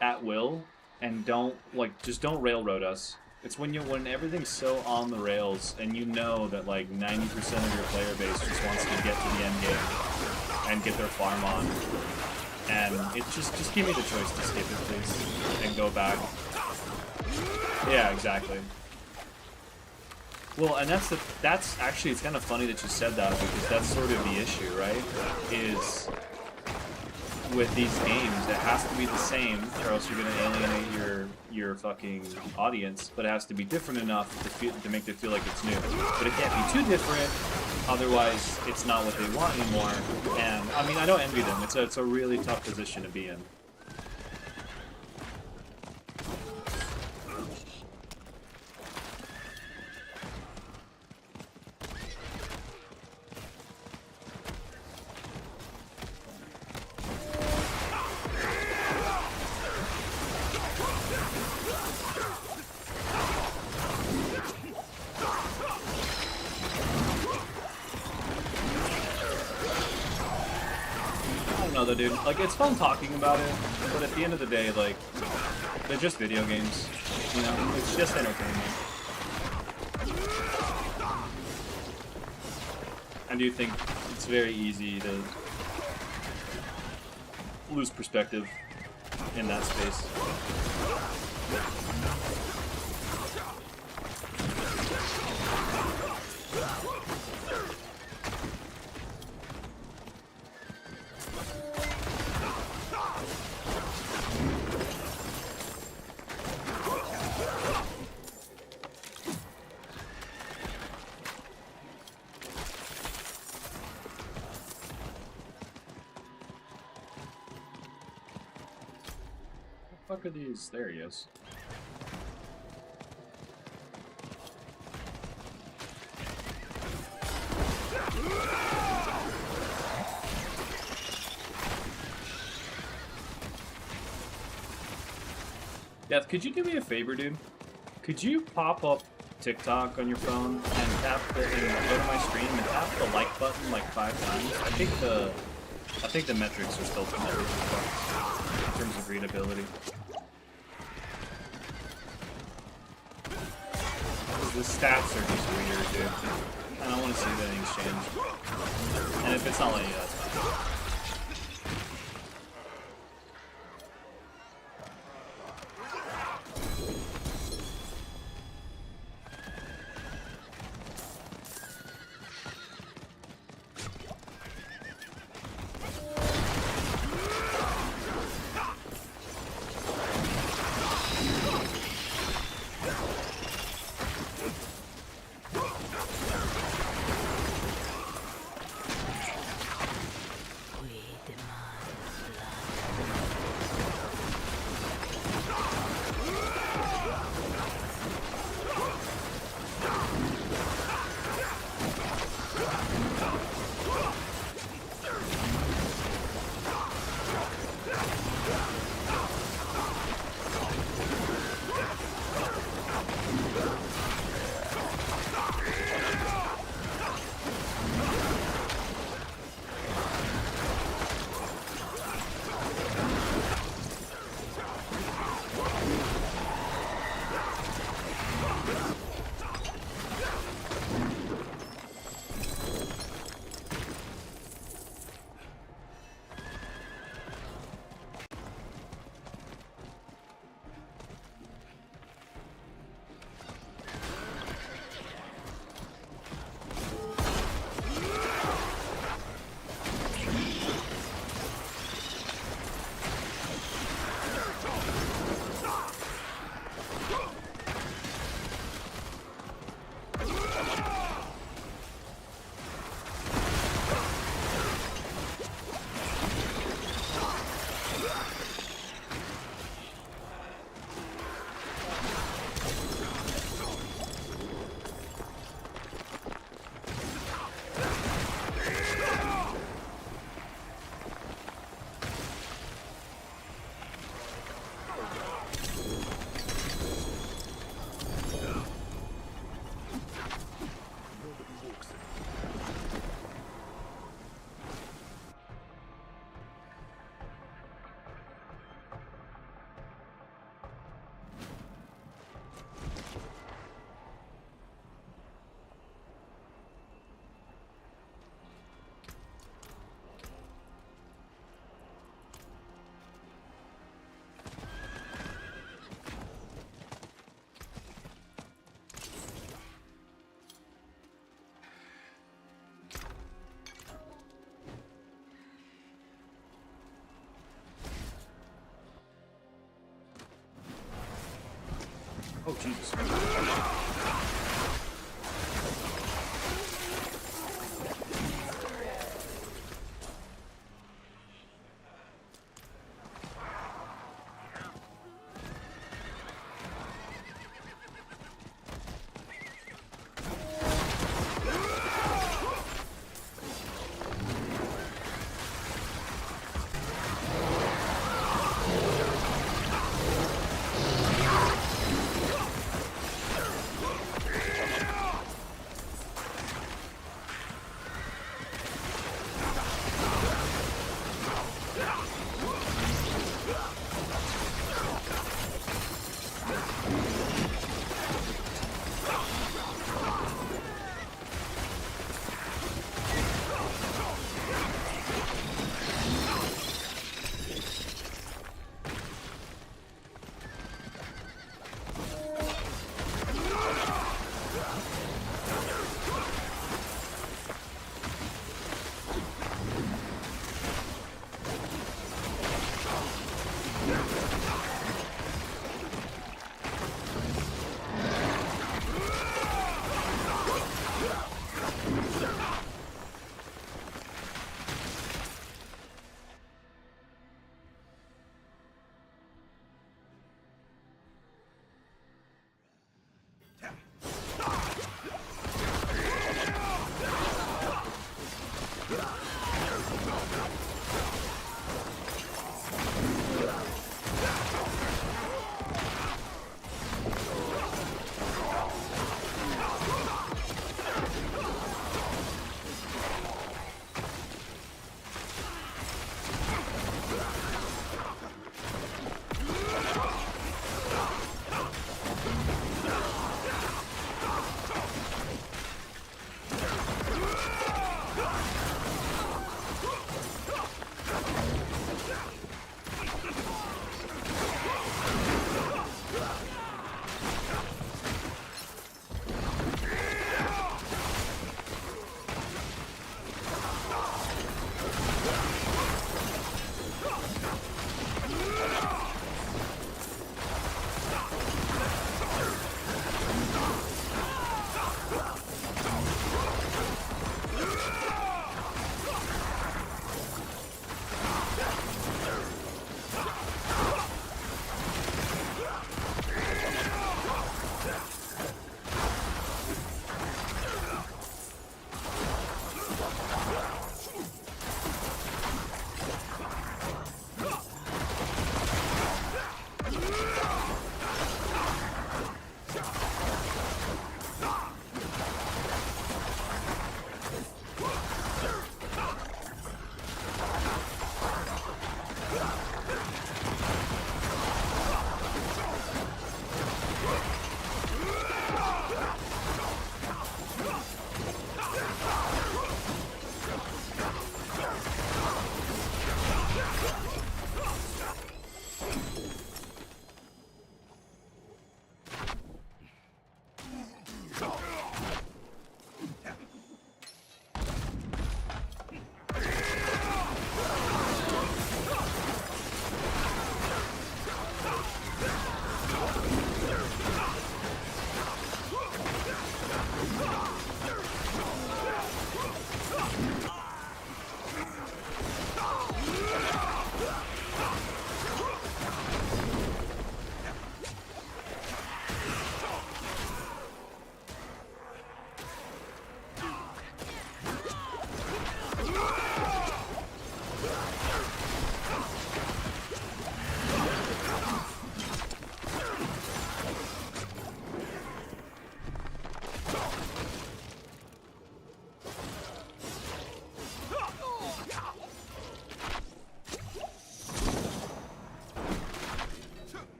at will, and don't, like, just don't railroad us. It's when everything's so on the rails and you know that like 90% of your player base just wants to get to the end game and get their farm on. And it just give me the choice to skip it, please, and go back. Yeah, exactly. Well, and that's actually, it's kind of funny that you said that, because that's sort of the issue, right? Is with these games, it has to be the same, or else you're gonna alienate your fucking audience. But it has to be different enough to make it feel like it's new. But it can't be too different, otherwise it's not what they want anymore. And I mean, I don't envy them. It's a really tough position to be in. Dude, like, it's fun talking about it, but at the end of the day, like, they're just video games, you know? It's just entertainment. I do think it's very easy to lose perspective in that space. What the fuck are these? There he is. Death, could you do me a favor, dude? Could you pop up TikTok on your phone and tap the, and go to my stream and tap the like button like 5 times? I think the metrics are still familiar in terms of readability. The stats are just weird, dude. I don't want to see that things change. And if it's not letting you, that's fine. Oh, Jesus.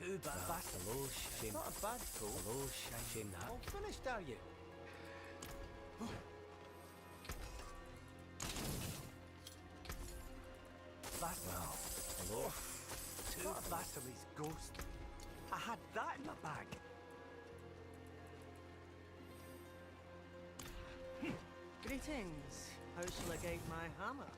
too bad. That's a low shame. Not a bad coat. A low shame that. All finished, are you? That's well. Hello. Too Vasili's ghost. I had that in my bag. Greetings. How shall I guide my hammer?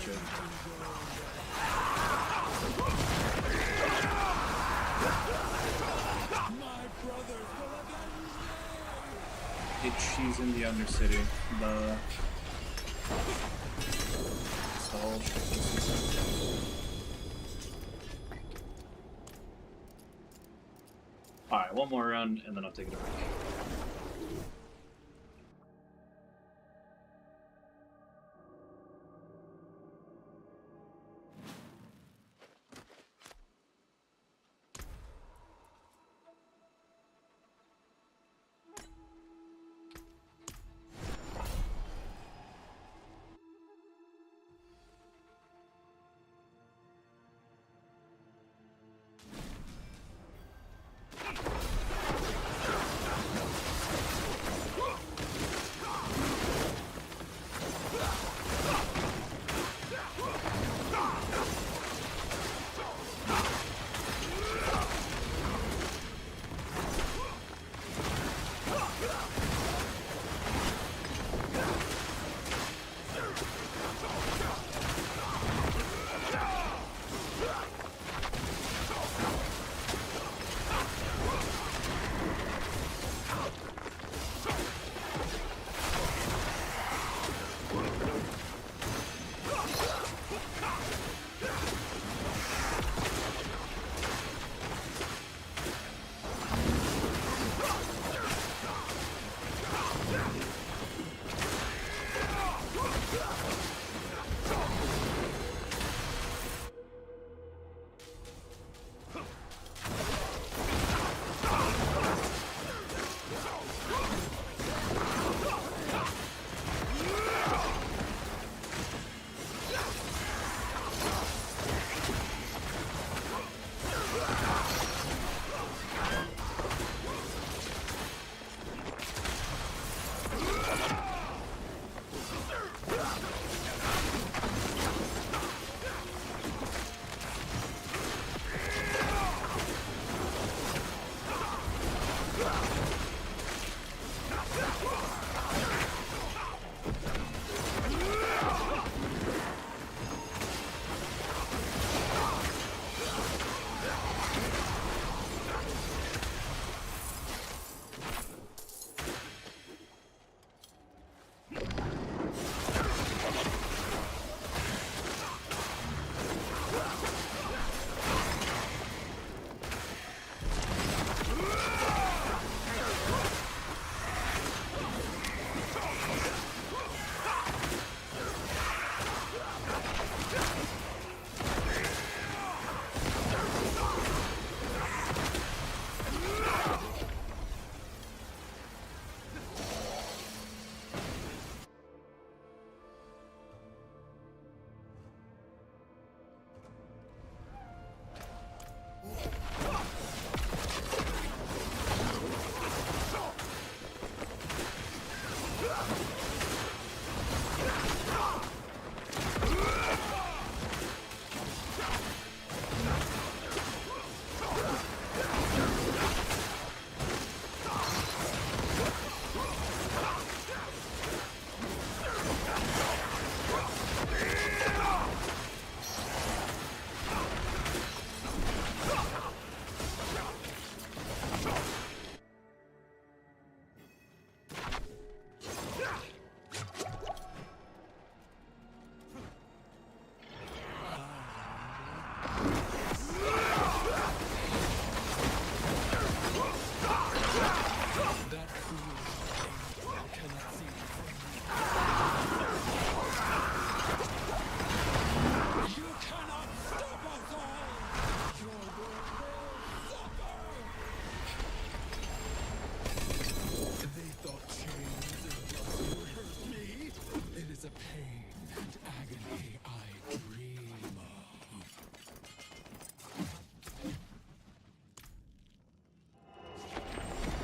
shit. She's in the Undercity. The stall. Alright, one more run and then I'll take it a break.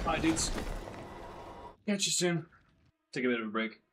Alright, dudes. Catch you soon. Take a bit of a break.